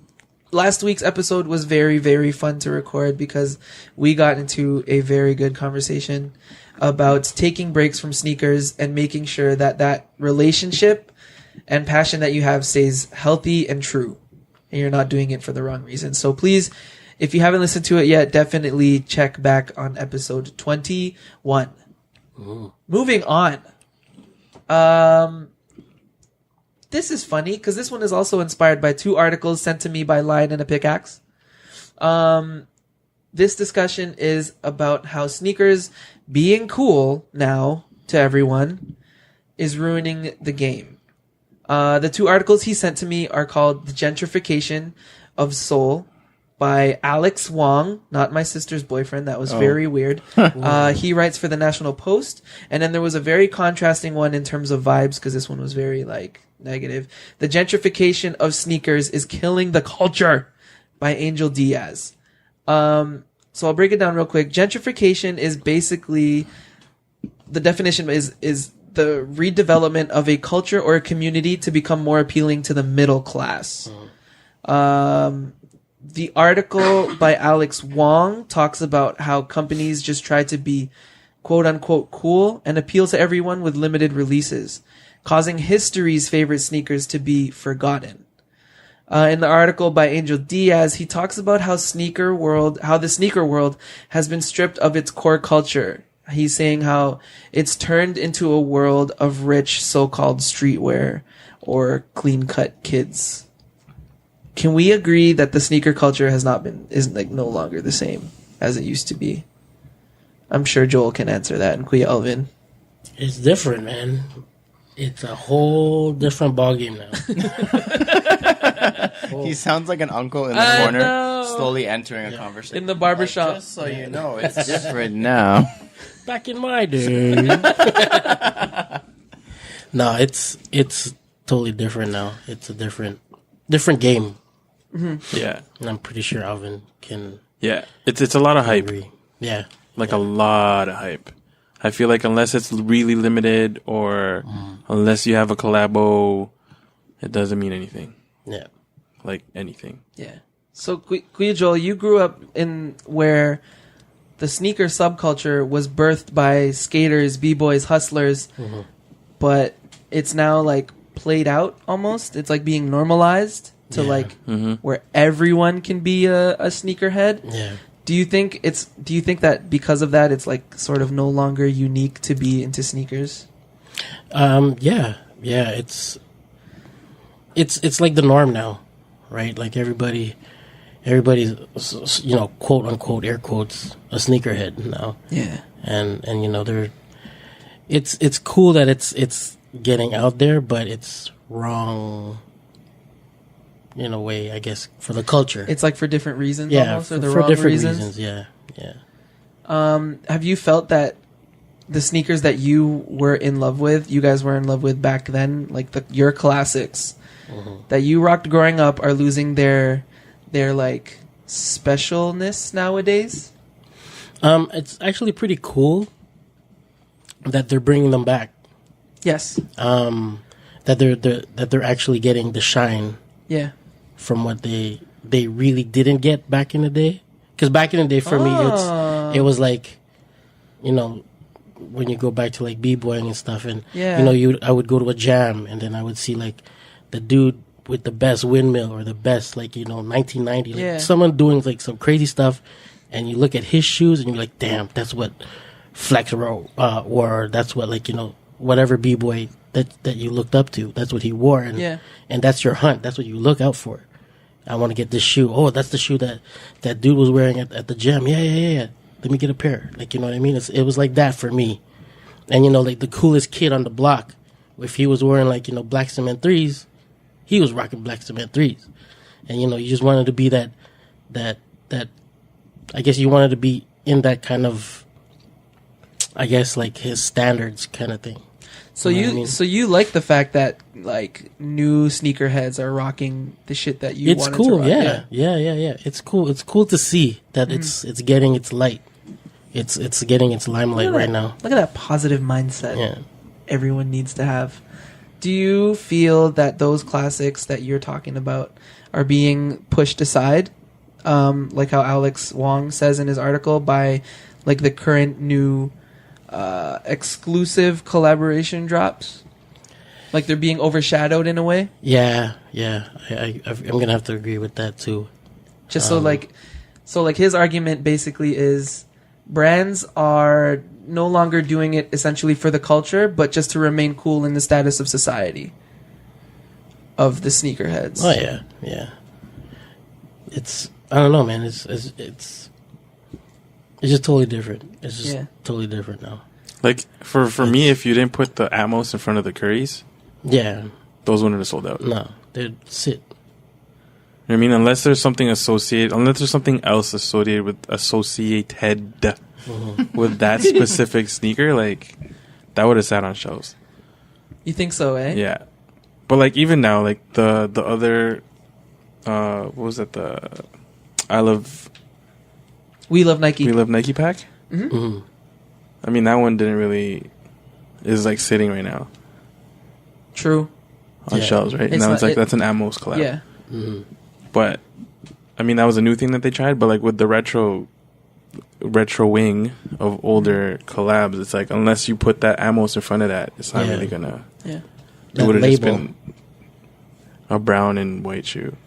last week's episode was very, very fun to record because we got into a very good conversation about taking breaks from sneakers and making sure that that relationship and passion that you have stays healthy and true, and you're not doing it for the wrong reason. So please, if you haven't listened to it yet, definitely check back on episode 21. Moving on. This is funny because this one is also inspired by 2 articles sent to me by Lion and a Pickaxe. This discussion is about how sneakers being cool now to everyone is ruining the game. The 2 articles he sent to me are called The Gentrification of Soul by Alex Wong, not my sister's boyfriend. That was very weird. He writes for the National Post. And then there was a very contrasting one in terms of vibes because this one was very negative. The Gentrification of Sneakers is Killing the Culture by Angel Diaz. So I'll break it down real quick. Gentrification is basically, the definition is the redevelopment of a culture or a community to become more appealing to the middle class. The article by Alex Wong talks about how companies just try to be quote unquote cool and appeal to everyone with limited releases, causing history's favorite sneakers to be forgotten. In the article by Angel Diaz, he talks about how the sneaker world has been stripped of its core culture. He's saying how it's turned into a world of rich so-called streetwear or clean-cut kids. Can we agree that the sneaker culture is no longer the same as it used to be? I'm sure Joel can answer that, and Kuya Alvin. It's different, man. It's a whole different ballgame now. He sounds like an uncle in the I corner, know. slowly entering a conversation. In the barbershop. Just so you know, it's different now. Back in my day. No, it's totally different now. It's a different game. Yeah. And I'm pretty sure Alvin can Yeah. It's a lot of hype. agree. Yeah. Like a lot of hype. I feel like unless it's really limited or unless you have a collabo, it doesn't mean anything. Yeah. Like anything. Yeah. So, Kuya Joel, you grew up in where the sneaker subculture was birthed by skaters, b-boys, hustlers, but it's now like played out almost. It's like being normalized to like where everyone can be a sneakerhead. Yeah. Do you think that because of that it's like sort of no longer unique to be into sneakers? Yeah. It's like the norm now, right? Like everybody's, quote unquote, air quotes, a sneakerhead now. Yeah. And it's cool that it's getting out there, but it's wrong in a way, I guess, for the culture. It's like for different reasons, Yeah, almost, or for the wrong different reasons. Yeah. Have you felt that the sneakers that you were in love with, you guys were in love with back then, like your classics that you rocked growing up, are losing their like specialness nowadays? It's actually pretty cool that they're bringing them back. Yes. That they're actually getting the shine. Yeah. From what they really didn't get back in the day. Because back in the day, for me, it was like, when you go back to like b-boying and stuff, and I would go to a jam, and then I would see like the dude with the best windmill or the best 1990, like someone doing like some crazy stuff, and you look at his shoes and you're like, damn, that's what Flex wore, or that's what whatever b-boy that you looked up to, that's what he wore, and that's your hunt, that's what you look out for. I want to get this shoe. Oh, that's the shoe that dude was wearing at the gym. Yeah. Let me get a pair. Like, you know what I mean? It was like that for me. And, like the coolest kid on the block, if he was wearing black cement 3s, he was rocking black cement 3s. And, you just wanted to be that, I guess you wanted to be in that kind of, I guess, like his standards kind of thing. So you like the fact that like new sneakerheads are rocking the shit that you it's wanted cool, to rock. Yeah. It's cool. It's cool to see that it's getting its light. It's getting its limelight right now. Look at that positive mindset. Yeah. Everyone needs to have. Do you feel that those classics that you're talking about are being pushed aside? Like how Alex Wong says in his article, by like the current new exclusive collaboration drops, like they're being overshadowed in a way. Yeah. I'm gonna have to agree with that too. Just so like his argument basically is brands are no longer doing it essentially for the culture, but just to remain cool in the status of society of the sneakerheads. Oh yeah. It's, I don't know, man. It's just totally different. It's just totally different now. Like for me, if you didn't put the Atmos in front of the Currys, those wouldn't have sold out. No, they'd sit. You know what I mean? Unless there's something else associated with that specific sneaker, like that would have sat on shelves. You think so, eh? Yeah, but like even now, like the other, what was that? We Love Nike pack. Mm-hmm. I mean, that one didn't really is like sitting right now. True. On shelves, right? Now it's like that's an Atmos collab. Yeah. Mm-hmm. But I mean, that was a new thing that they tried. But like with the retro wing of older collabs, it's like unless you put that Atmos in front of that, it's not really gonna. Yeah. It would have just been a brown and white shoe,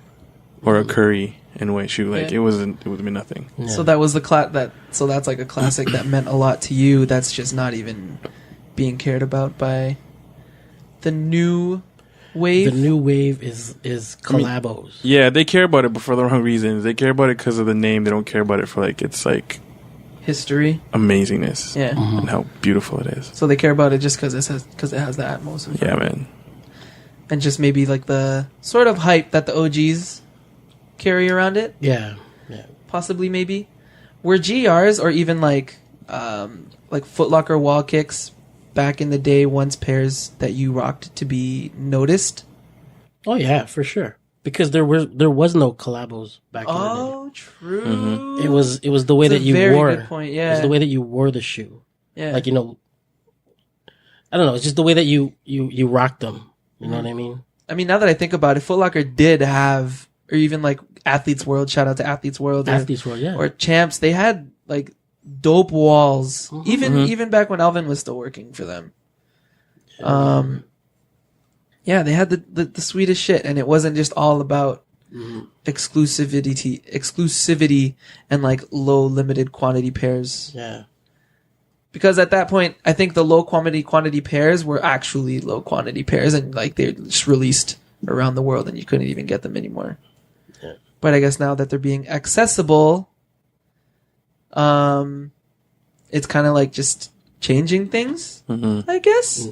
or a Curry and white shoe. Like it would have been nothing. Yeah. So that was so that's like a classic that meant a lot to you. That's just not even being cared about by the new wave. The new wave is collabos. I mean, yeah, they care about it, but for the wrong reasons. They care about it because of the name. They don't care about it for like it's like history, amazingness, and how beautiful it is. So they care about it just because it has the Atmos. Yeah, man. And just maybe like the sort of hype that the OGs carry around it. Yeah. Possibly, maybe. Were GRs or even like Foot Locker wall kicks back in the day once pairs that you rocked to be noticed? Oh yeah, for sure. Because there was no collabos back in the day. Oh, true. Mm-hmm. It was the way that you wore. Good point, yeah. It was the way that you wore the shoe. Yeah. Like I don't know. It's just the way that you rock them. You know what I mean? I mean, now that I think about it, Foot Locker did have, or even like Athletes World, shout out to Athletes World. Athletes World, yeah. Or Champs, they had like dope walls. Even back when Alvin was still working for them. Yeah, they had the sweetest shit, and it wasn't just all about exclusivity and like low limited quantity pairs. Yeah. Because at that point, I think the low quantity pairs were actually low quantity pairs, and like they're just released around the world, and you couldn't even get them anymore. Yeah. But I guess now that they're being accessible, it's kind of like just changing things, I guess.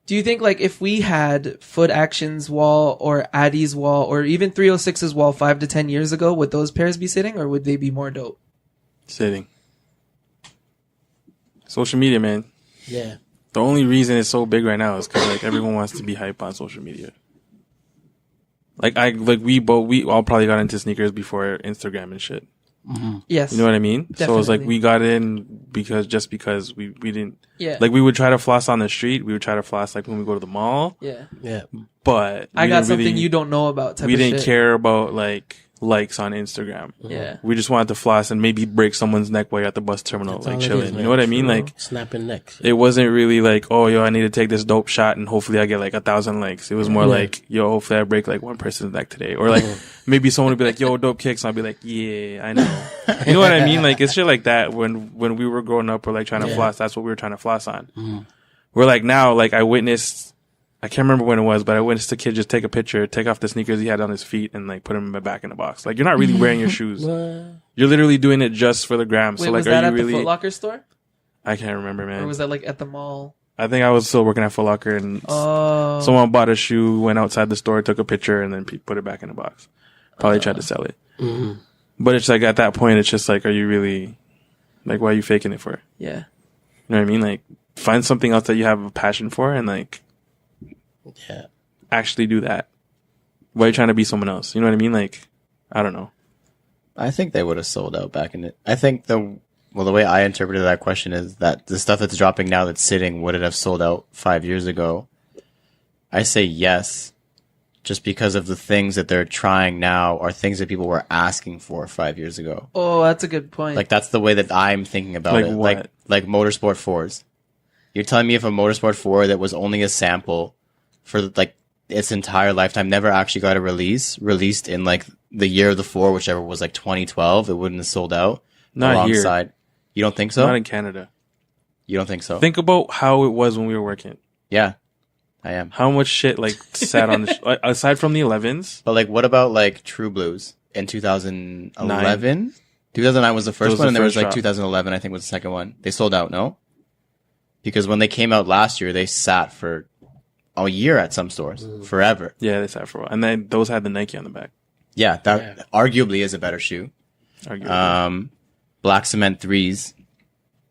Do you think like if we had Foot Action's wall or Addy's wall or even 306's wall 5 to 10 years ago, would those pairs be sitting, or would they be more dope? Sitting. Social media, man. Yeah. The only reason it's so big right now is because like everyone wants to be hype on social media. We all probably got into sneakers before Instagram and shit. Yes. You know what I mean? Definitely. So it's like we got in because we didn't. Yeah. Like we would try to floss on the street. We would try to floss like when we go to the mall. Yeah. Yeah. But I got something you don't know about. We didn't care about like likes on Instagram. Yeah. We just wanted to floss and maybe break someone's neck while you're at the bus terminal, That's like all it chilling. is, You man. know what I mean? True. Like snapping necks. it wasn't really like, oh, yo, I need to take this dope shot and hopefully I get like 1,000 likes. It was more like, yo, hopefully I break like one person's neck today. Or like maybe someone would be like, yo, dope kicks. And I'll be like, yeah, I know. You know what I mean? Like it's shit like that. When we were growing up, we're like trying to floss. That's what we were trying to floss on. We're like now, like I can't remember when it was, but I witnessed a kid just take a picture, take off the sneakers he had on his feet, and like put them back in the box. Like you're not really wearing your shoes. You're literally doing it just for the gram. Wait, so like, was that are at you really? the Foot Locker store, I can't remember, man. or was that like at the mall? I think I was still working at Foot Locker, and someone bought a shoe, went outside the store, took a picture, and then put it back in the box. Probably tried to sell it. But it's like at that point, it's just like, are you really? Like, why are you faking it for? Yeah. You know what I mean? Like, find something else that you have a passion for, and like. Yeah. Actually do that. Why are you trying to be someone else? You know what I mean? Like, I don't know. I think they would have sold out back in it. I think the way I interpreted that question is that the stuff that's dropping now that's sitting, would it have sold out 5 years ago? I say yes, just because of the things that they're trying now are things that people were asking for 5 years ago. Oh, that's a good point. Like that's the way that I'm thinking about Like it. what? Like Motorsport 4s. You're telling me if a Motorsport 4 that was only a sample for like its entire lifetime never actually got a released in like the year of the 4, whichever was like 2012, it wouldn't have sold out. Not here. You don't think so? Not in Canada. You don't think so? Think about how it was when we were working. Yeah, I am. How much shit like sat on the like, aside from the 11s. But like, what about like True Blues in 2011? 2009 was the first one, and there was like 2011, I think, was the second one. They sold out, no? Because when they came out last year, they sat for a year at some stores, forever. Yeah, they sat for a while, and then those had the Nike on the back. Yeah, that arguably is a better shoe. Arguably. Black Cement 3s,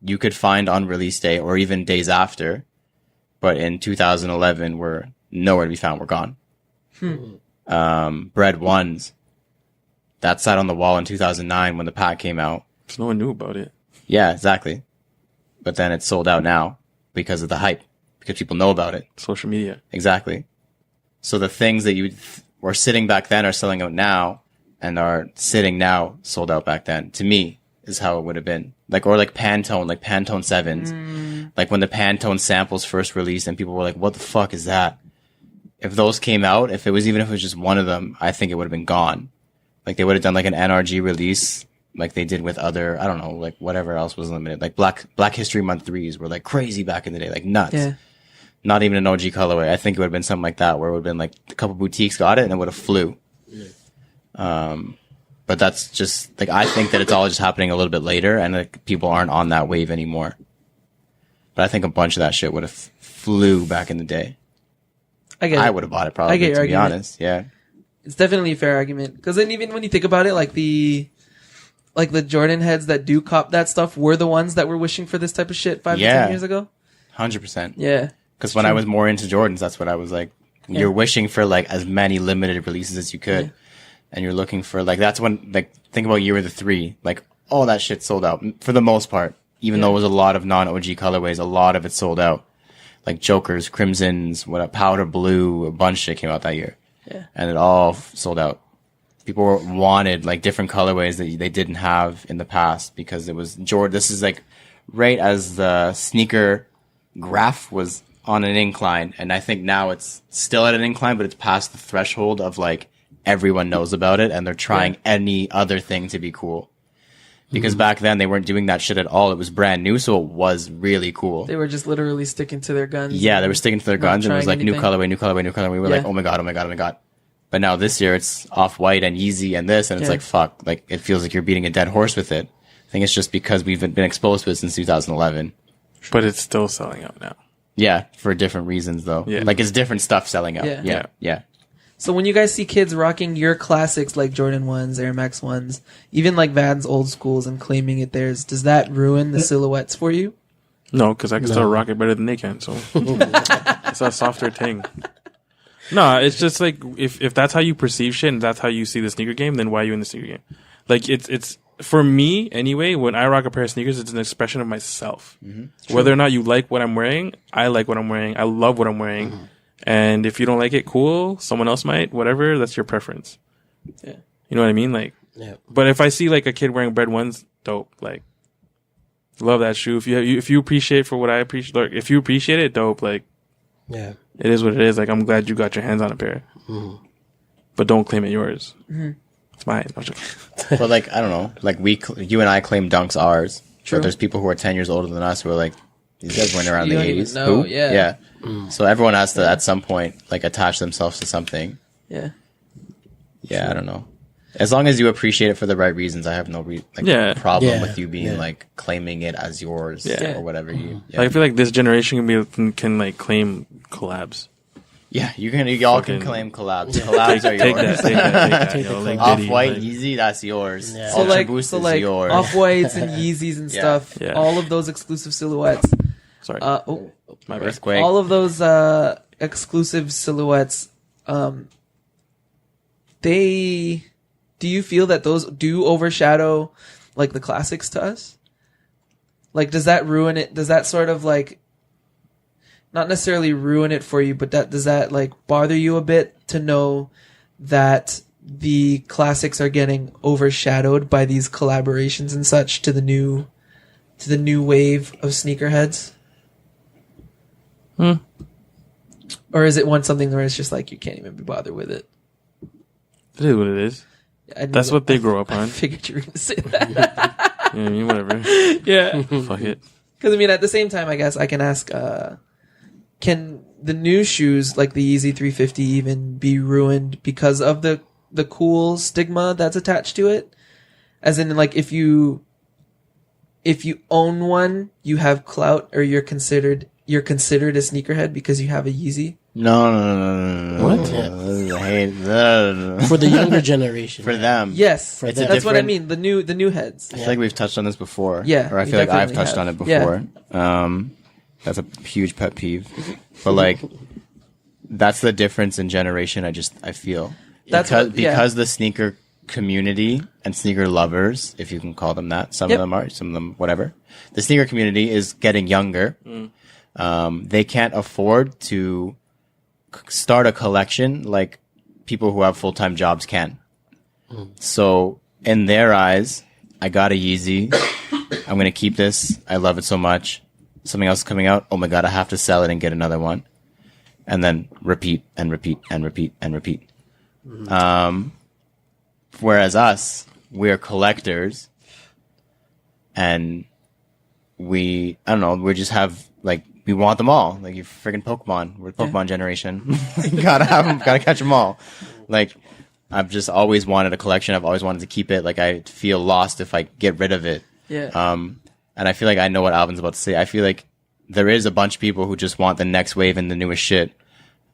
you could find on release day or even days after, but in 2011 were nowhere to be found. Were gone. Bread 1s, that sat on the wall in 2009 when the pack came out. So no one knew about it. Yeah, exactly. But then it's sold out now because of the hype, because people know about it. Social media. Exactly. So the things that you were sitting back then are selling out now, and are sitting now sold out back then. To me, is how it would have been. Like, or like Pantone 7s. Like when the Pantone samples first released and people were like, what the fuck is that? If those came out, even if it was just one of them, I think it would have been gone. Like they would have done like an NRG release, like they did with other, I don't know, like whatever else was limited. Like Black History Month 3s were like crazy back in the day, like nuts. Yeah. Not even an OG colorway. I think it would have been something like that, where it would have been like a couple boutiques got it and it would have flew. But that's just like, I think that it's all just happening a little bit later, and like people aren't on that wave anymore. But I think a bunch of that shit would have flew back in the day. I would have bought it probably, I get your to be argument. honest. Yeah. It's definitely a fair argument. Because then even when you think about it, like the Jordan heads that do cop that stuff were the ones that were wishing for this type of shit 5 to 10 years ago. 100%. Yeah. Because when I was more into Jordans, that's what I was like. You're wishing for like as many limited releases as you could. Yeah. And you're looking for like, that's when, like, think about Year of the 3. Like, all that shit sold out for the most part. even though it was a lot of non-OG colorways, a lot of it sold out. Like Jokers, Crimsons, Powder Blue, a bunch of shit came out that year. Yeah. And it all sold out. People wanted like different colorways that they didn't have in the past because it was Jordan. This is like right as the sneaker graph was on an incline. And I think now it's still at an incline, but it's past the threshold of like everyone knows about it and they're trying any other thing to be cool. Because back then they weren't doing that shit at all. It was brand new, so it was really cool. They were just literally sticking to their guns. Yeah, they were sticking to their guns, and it was like anything. new colorway, new colorway, new colorway. We were like, oh my god, oh my god, oh my god. But now this year it's Off-White and Yeezy and this, and it's like, fuck. Like, it feels like you're beating a dead horse with it. I think it's just because we've been exposed to it since 2011. But it's still selling out now. Yeah, for different reasons though. Yeah. Like, it's different stuff selling out. Yeah. So when you guys see kids rocking your classics like Jordan 1s, Air Max 1s, even like Vans old schools and claiming it theirs, does that ruin the silhouettes for you? No, because I can still rock it better than they can. So it's a softer thing. No, it's just like if that's how you perceive shit and that's how you see the sneaker game, then why are you in the sneaker game? Like it's for me anyway. When I rock a pair of sneakers, it's an expression of myself. Mm-hmm. Whether or not you like what I'm wearing, I like what I'm wearing. I love what I'm wearing. Mm-hmm. And if you don't like it, cool. Someone else might. Whatever. That's your preference. Yeah. You know what I mean? Like. Yeah. But if I see like a kid wearing Bread Ones, dope. Like, love that shoe. If you appreciate for what I appreciate, like, if you appreciate it, dope. Like, yeah, it is what it is. Like, I'm glad you got your hands on a pair. Mm-hmm. But don't claim it yours. Mm-hmm. It's mine. But like, I don't know. Like you and I claim Dunks ours. True. But there's people who are 10 years older than us who are like, these guys weren't around You the don't even 80s. know, Who? yeah. So everyone has to, at some point, like, attach themselves to something. Yeah. Yeah, I don't know. As long as you appreciate it for the right reasons, I have no problem with you being like claiming it as yours or whatever. You, I feel like this generation can like claim collabs. Yeah, you all can claim collabs. Collabs are yours. Take that. Like Off-White, like, Yeezy, that's yours. Yeah. So Ultra like, Boost so is like yours. Off-Whites and Yeezys and stuff. Yeah. All of those exclusive silhouettes. Sorry, My earthquake. All of those exclusive silhouettes. Do you feel that those do overshadow like the classics to us? Like, does that ruin it? Does that sort of like not necessarily ruin it for you, but does that like bother you a bit to know that the classics are getting overshadowed by these collaborations and such to the new wave of sneakerheads? Or is it something where it's just like you can't even be bothered with it? it is what it is. That's what they grow up on. I figured you were going to say that. Yeah, I mean, whatever. Yeah. Fuck it. Because, I mean, at the same time, I guess I can ask, can the new shoes, like the Yeezy 350, even be ruined because of the cool stigma that's attached to it? As in, like, if you own one, you have clout, or you're considered a sneakerhead because you have a Yeezy? No. What? I hate that. for the younger generation. For them. Yes, For that's what I different- mean. The new heads. I feel like we've touched on this before. Yeah, Or I we feel like I've definitely touched have. on it before. That's a huge pet peeve. But like, that's the difference in generation. I feel. That's because the sneaker community and sneaker lovers, if you can call them that, some of them are, some of them whatever. The sneaker community is getting younger. They can't afford to start a collection like people who have full-time jobs can. So in their eyes, I got a Yeezy. I'm going to keep this. I love it so much. Something else is coming out. Oh my God, I have to sell it and get another one. And then repeat and repeat and repeat and repeat. Whereas us, we're collectors and we just have like, we want them all. Like, you friggin' Pokemon. We're the Pokemon generation. You gotta have them. Gotta catch them all. Like, I've just always wanted a collection. I've always wanted to keep it. Like, I feel lost if I get rid of it. Yeah. And I feel like I know what Alvin's about to say. I feel like there is a bunch of people who just want the next wave and the newest shit.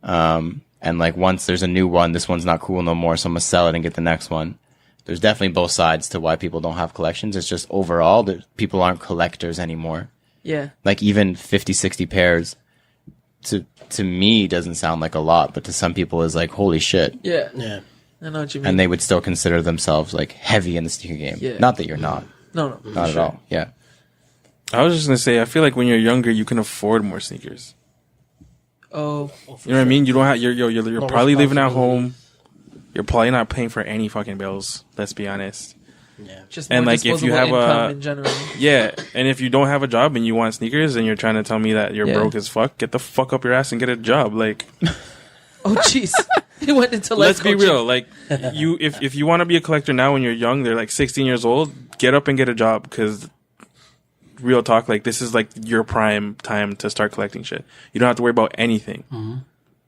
And like, once there's a new one, this one's not cool no more, so I'm gonna sell it and get the next one. There's definitely both sides to why people don't have collections. It's just overall that people aren't collectors anymore. Yeah. Like, even 50, 60 pairs to me doesn't sound like a lot, but to some people is like, holy shit. Yeah. Yeah. I know what you mean. And they would still consider themselves like heavy in the sneaker game. Yeah. Not that you're not. No. Not at all. Yeah. I was just gonna say, I feel like when you're younger, you can afford more sneakers. Oh, You know what I mean? You don't have. You're No probably living at responsibility. home. You're probably not paying for any fucking bills. Let's be honest. Yeah. just And, more like, if you disposable have income a- in general. Yeah, and if you don't have a job and you want sneakers and you're trying to tell me that you're Yeah. broke as fuck, get the fuck up your ass and get a job. Like, Oh, jeez. It went into life let's be coaching. real. Like, you, if you want to be a collector now when you're young, they're like 16 years old. Get up and get a job because, real talk, like this is like your prime time to start collecting shit. You don't have to worry about anything.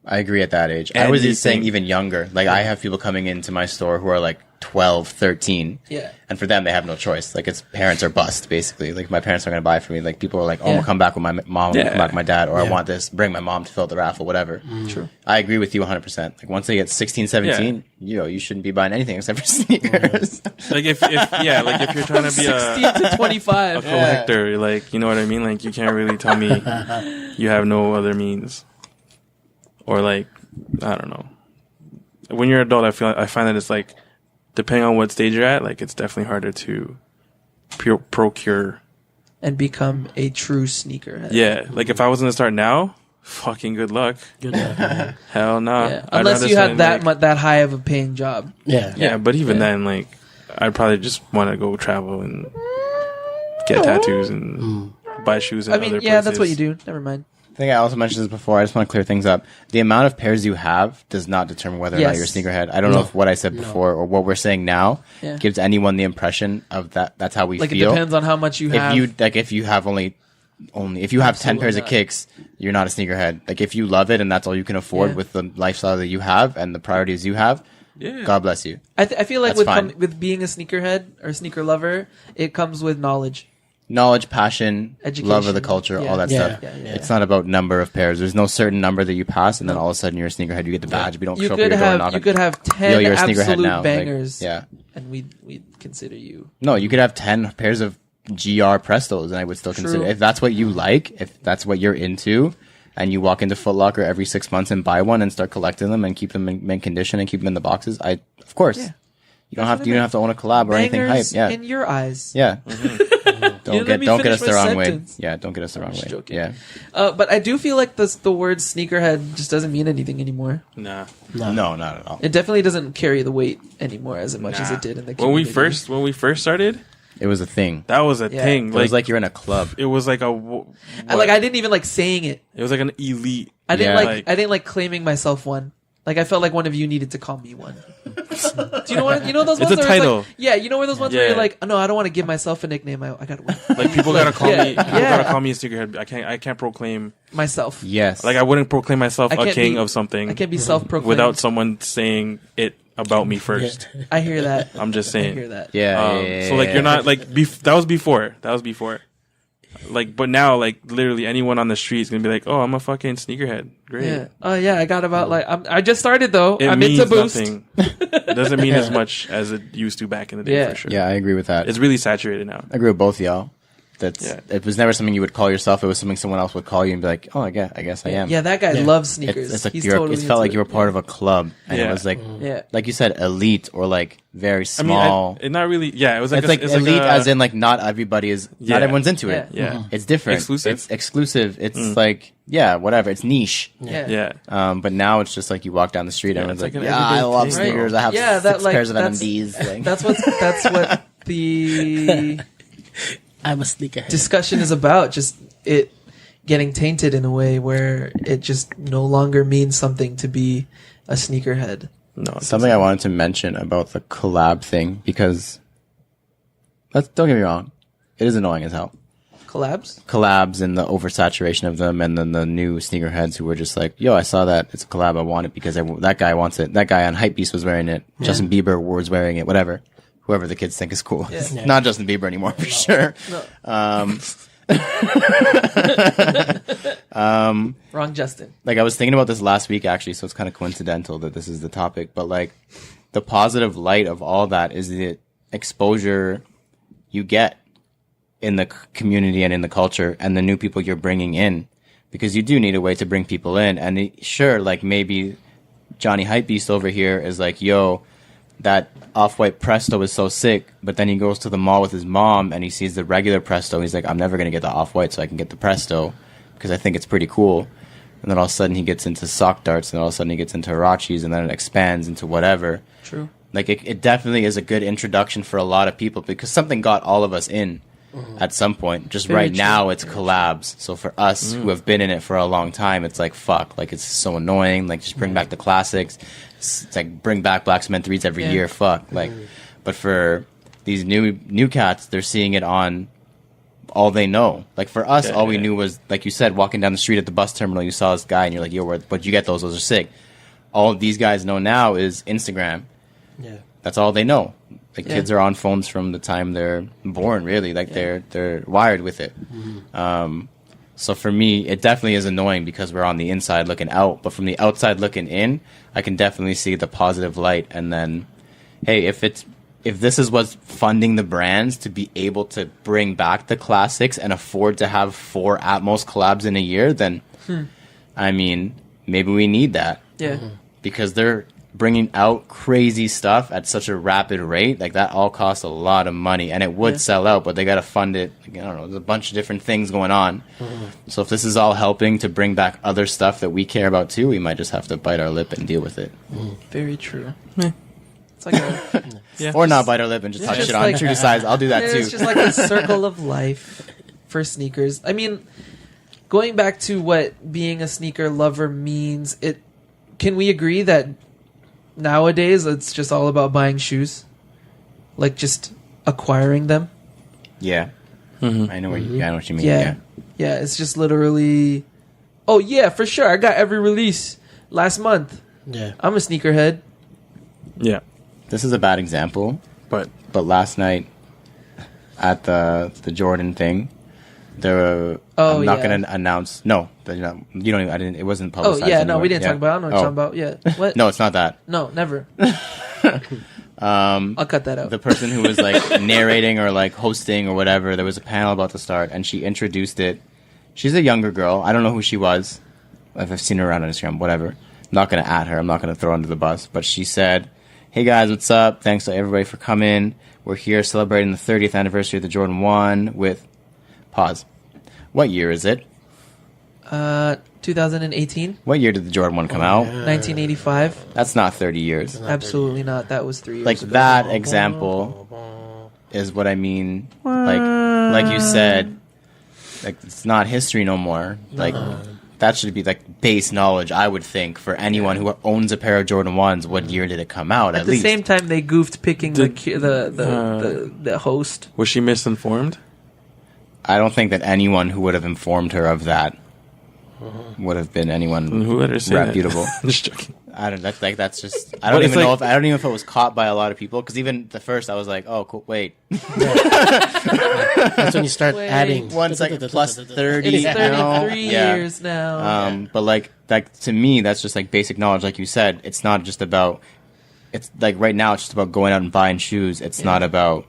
I agree at that age. I was just saying Anything. even younger. Like, I have people coming into my store who are like 12, 13. Yeah. And for them, they have no choice. Like, it's parents or bust, basically. Like, my parents are going to buy it for me. Like, people are like, oh, Yeah. I'll come back with my mom, Yeah. come back with my dad, or I Yeah. want this, bring my mom to fill out the raffle, whatever. True. I agree with you 100%. Like, once they get 16, 17, you shouldn't be buying anything except for sneakers. Like if like if you're trying to be 16 a to 25. collector, like, you know what I mean? Like, you can't really tell me you have no other means, or like, I don't know. When you're an adult, I find that it's like, depending on what stage you're at, like, it's definitely harder to procure. And become a true sneakerhead. Yeah, like if I was gonna start now, fucking good luck. Good luck. Yeah. Hell no. Yeah. I'd Unless rather you had spend, that like- that high of a paying job. Yeah. Yeah, but even Yeah. then, like, I'd probably just want to go travel and get tattoos and buy shoes. In I mean, other yeah, that's what places. you do. Never mind. I think I also mentioned this before. I just want to clear things up. The amount of pairs you have does not determine whether or not Yes. you're a sneakerhead. I don't know if what I said before or what we're saying now Yeah. gives anyone the impression of that. That's how we Like, feel. it depends on how much you have. If you have only if you have 10 Absolutely pairs not. of kicks, you're not a sneakerhead. Like, if you love it and that's all you can afford Yeah. with the lifestyle that you have and the priorities you have, Yeah. God bless you. I feel like That's fine. with being a sneakerhead or a sneaker lover, it comes with knowledge. Knowledge, passion, Education. love of the culture, Yeah. all that Yeah. stuff. Yeah, yeah. It's not about number of pairs. There's no certain number that you pass, and then all of a sudden you're a sneakerhead. You get the badge, but you don't You show up at could your door have knocking. you could have 10 Yo, you're a sneakerhead absolute now. Like, bangers. yeah. And we'd consider you. No, you could have 10 pairs of GR Prestos, and I would still consider True. if that's what you like, if that's what you're into, and you walk into Foot Locker every 6 months and buy one and start collecting them and keep them in mint condition and keep them in the boxes. Of course, Yeah. you don't have to own a collab or anything hype. Bangers Yeah, in your eyes. yeah. You let me don't get finish us the my wrong sentence. way. Yeah, don't get us the wrong just way. joking. Yeah, But I do feel like the word sneakerhead just doesn't mean anything anymore. Nah. no, not at all. It definitely doesn't carry the weight anymore as much as Nah. it did in the when we community. first started, It was a thing. that was a Yeah. thing. It was like you're in a club. it was like a I didn't even like saying it. it was like an elite. I didn't Yeah. I didn't like claiming myself one. Like, I felt like one of you needed to call me one. Do you know what? You know those It's ones a where title. Like, yeah, you know where those ones where Yeah. you're like, oh, no, I don't want to give myself a nickname. I got one. Like, people gotta call Yeah. me. People Yeah. gotta call me a sneakerhead. I can't proclaim. Myself. Yes, Like, I wouldn't proclaim myself I a can't king be- of something I can't be self-proclaimed. without someone saying it about me first. I hear that. I'm just I saying. hear that. yeah. So like, you're not like that was before. That was before. Like, but now, like, literally anyone on the street is gonna be like, "Oh, I'm a fucking sneakerhead." Great. Yeah. Oh, yeah. I got about like I just started though. It I'm means into Boost. nothing. It doesn't mean as much as it used to back in the day, Yeah. for sure. Yeah, I agree with that. It's really saturated now. I agree with both y'all. That's Yeah. It was never something you would call yourself. It was something someone else would call you and be like, "Oh, I guess I am." Yeah, that guy Yeah. loves sneakers. It's like He's it totally felt like into you were it. part of a club, and Yeah. it was like, Yeah. like you said, elite or like very I mean, small. it not really. Yeah, it was like it's like it's elite, a- as in like not everybody is, Yeah. not everyone's into it. Yeah. yeah, It's different. Exclusive? It's exclusive. It's like whatever. It's niche. Yeah. yeah. But now it's just like you walk down the street, and Yeah, everyone's it's like, like an "Yeah, I everyday love thing. sneakers. I have Yeah, that, 6 like, pairs of that's- NMDs." Like, That's what the I'm a sneakerhead. discussion is about. Just it getting tainted in a way where it just no longer means something to be a sneakerhead. No, it something I wanted to mention about the collab thing, because don't get me wrong, it is annoying as hell. Collabs? Collabs and the oversaturation of them, and then the new sneakerheads who were just like, "Yo, I saw that. It's a collab. I want it because that guy wants it. That guy on Hypebeast was wearing it. Justin Bieber was wearing it. Whatever. Whoever the kids think is cool. Yeah. Not Justin Bieber anymore for sure. No. Wrong, Justin. Like, I was thinking about this last week actually, so it's kind of coincidental that this is the topic. But like, the positive light of all that is the exposure you get in the community and in the culture, and the new people you're bringing in, because you do need a way to bring people in. And sure, like maybe Johnny Hypebeast over here is like, "Yo, that off-white Presto is so sick, but then he goes to the mall with his mom and he sees the regular Presto. He's like, I'm never going to get the off-white, so I can get the Presto because I think it's pretty cool. And then all of a sudden he gets into sock darts, and all of a sudden he gets into Hirachis, and then it expands into whatever. True. Like, it definitely is a good introduction for a lot of people because something got all of us in at some point. Just Very right true. now, it's collabs. So for us who have been in it for a long time, it's like, fuck. Like, it's so annoying. Like, just bring back the classics. It's like, bring back Black Cement 3s every Yeah. year. Fuck. Like, but for these new cats, they're seeing it on all they know. Like, for us, all we knew was, like you said, walking down the street at the bus terminal, you saw this guy, and you're like, yo, where'd you get those? Those are sick. All these guys know now is Instagram. Yeah. That's all they know. Like, Yeah. kids are on phones from the time they're born, really. Like, they're wired with it. So for me, it definitely is annoying because we're on the inside looking out. But from the outside looking in, I can definitely see the positive light. And then, hey, if this is what's funding the brands to be able to bring back the classics and afford to have 4 at most collabs in a year, then, I mean, maybe we need that. Yeah. Because they're bringing out crazy stuff at such a rapid rate. Like, that all costs a lot of money, and it would sell out, but they got to fund it. Like, I don't know, there's a bunch of different things going on. So if this is all helping to bring back other stuff that we care about too, we might just have to bite our lip and deal with it. Very true. It's like a, Or not bite our lip and just talk just shit on like- True to Size. I'll do that too. it's just like a circle of life for sneakers. I mean, going back to what being a sneaker lover means, can we agree that nowadays it's just all about buying shoes? Like, just acquiring them? Yeah. I know what you mean. Yeah. Yeah. Yeah, it's just literally, oh yeah, for sure. I got every release last month. Yeah. I'm a sneakerhead. Yeah, This is a bad example, but but last night at the Jordan thing, there were. Oh, I'm not yeah. going to announce. No, you don't even. I didn't. It wasn't Oh publicized. yeah, no, we anywhere. didn't Yeah. talk about it. I don't know what you're talking about. Yeah. What? No, it's not that. No, never. I'll cut that out. The person who was like narrating or like hosting or whatever, there was a panel about to start, and she introduced it. She's a younger girl. I don't know who she was. If I've seen her around on Instagram, whatever. I'm not going to at her. I'm not going to throw her under the bus. But she said, "Hey guys, what's up? Thanks to everybody for coming. We're here celebrating the 30th anniversary of the Jordan 1 with..." Pause. What year is it? 2018, What year did the Jordan 1 come out? 1985. That's not 30 years. Absolutely not. That was 3 years Like, ago. that example is what I mean. Like you said, like, it's not history no more. Like, that should be like base knowledge, I would think, for anyone who owns a pair of Jordan 1s. What year did it come out? At the least. same time, they goofed picking the host. was she misinformed? I don't think that anyone who would have informed her of that would have been anyone Who let her say reputable. that? Just joking. I don't. That's just. I But don't it's even know like- if I don't even know if it was caught by a lot of people. Because even the first, I was like, "Oh, cool, wait, That's when you start Wait. adding. one second plus 30." It's now. 33 Yeah. years now. But like to me, that's just like basic knowledge. Like you said, it's not just about. It's like right now, it's just about going out and buying shoes. It's not about.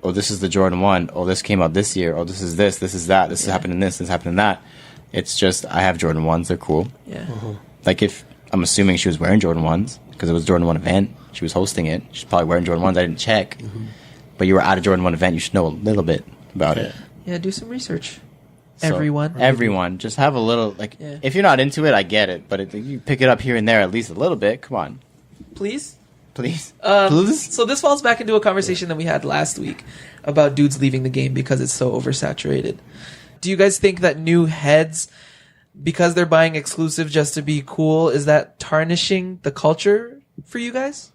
Oh, this is the Jordan 1. Oh, this came out this year. Oh, this is this. This is that. This is happening. This is happening. That. It's just I have Jordan 1s. They're cool. Yeah. Like if I'm assuming she was wearing Jordan 1s because it was a Jordan 1 event. She was hosting it. She's probably wearing Jordan 1s. I didn't check. But you were at a Jordan 1 event. You should know a little bit about it. Yeah, do some research. So, Everyone. just have a little like. Yeah. If you're not into it, I get it. But you pick it up here and there at least a little bit. Come on, Please? please. Please? So this falls back into a conversation that we had last week about dudes leaving the game because it's so oversaturated. Do you guys think that new heads, because they're buying exclusive just to be cool, is that tarnishing the culture for you guys?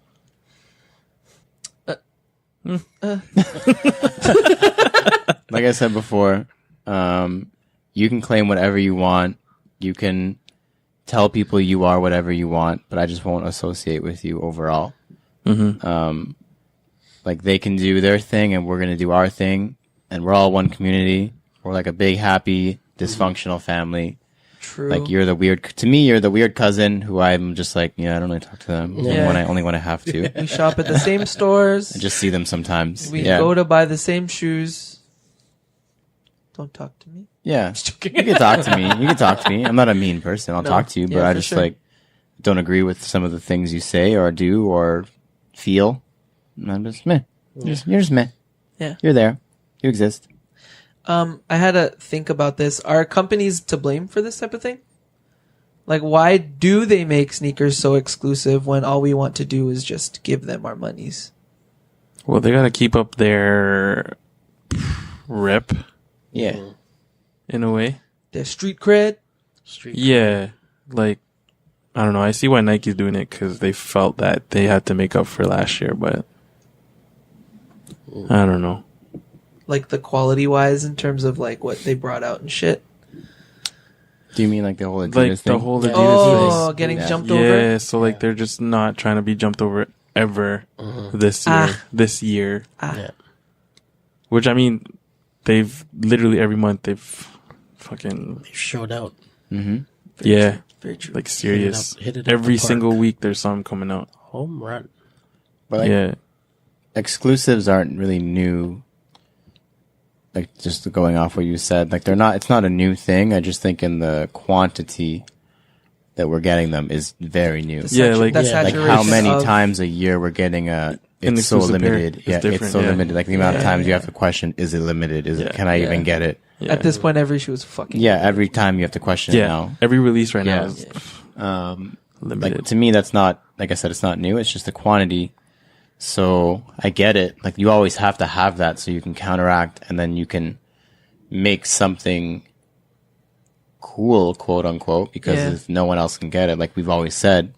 Like I said before, you can claim whatever you want. You can tell people you are whatever you want, but I just won't associate with you overall. Like they can do their thing and we're going to do our thing and we're all one community. We're like a big, happy, dysfunctional family. True. Like you're the weird, to me, you're the weird cousin who I'm just like, I don't really talk to them Yeah. only when I have to. We shop at the same stores. I just see them sometimes. We yeah. go to buy the same shoes. Don't talk to me. Yeah. Joking. You can talk to me. You can talk to me. I'm not a mean person. I'll No. talk to you, but Yeah, I for just sure. like don't agree with some of the things you say or do or feel. And I'm just meh. You're just meh. Yeah. You're there. You exist. I had to think about this. Are companies to blame for this type of thing? Like, why do they make sneakers so exclusive when all we want to do is just give them our monies? Well, they gotta keep up their rep Yeah. in a way. Their street cred? Street. Yeah, like I don't know. I see why Nike's doing it because they felt that they had to make up for last year, but I don't know. Like, the quality-wise in terms of, like, what they brought out and shit? Do you mean like the whole Adidas Like thing? the whole Adidas Oh, thing. getting Yeah. jumped Yeah, over? so like they're just not trying to be jumped over ever this year. This year, Yeah. which I mean, they've literally every month they've fucking They showed out. yeah, Very true. like serious. Hit it up Every the park. single week there's some coming out. Home run. But like, Yeah, exclusives aren't really new. Like, just going off what you said, like it's not a new thing. I just think in the quantity that we're getting them is very new. Yeah, like- that Yeah. Like saturation how many of- times a year we're getting An it's so exclusive pair limited. is Yeah, it's different, so yeah. limited. Like the amount of Yeah. times you have to question, is it limited? Yeah. Can I even get it? yeah. At this point, every shoe is fucking. Yeah, every time you have to question it yeah. now. Every release right now Yeah. is Like limited. to me, that's not, like I said, it's not new. It's just the quantity. So I get it. Like you always have to have that so you can counteract, and then you can make something cool, quote unquote, because Yeah. if no one else can get it, like we've always said,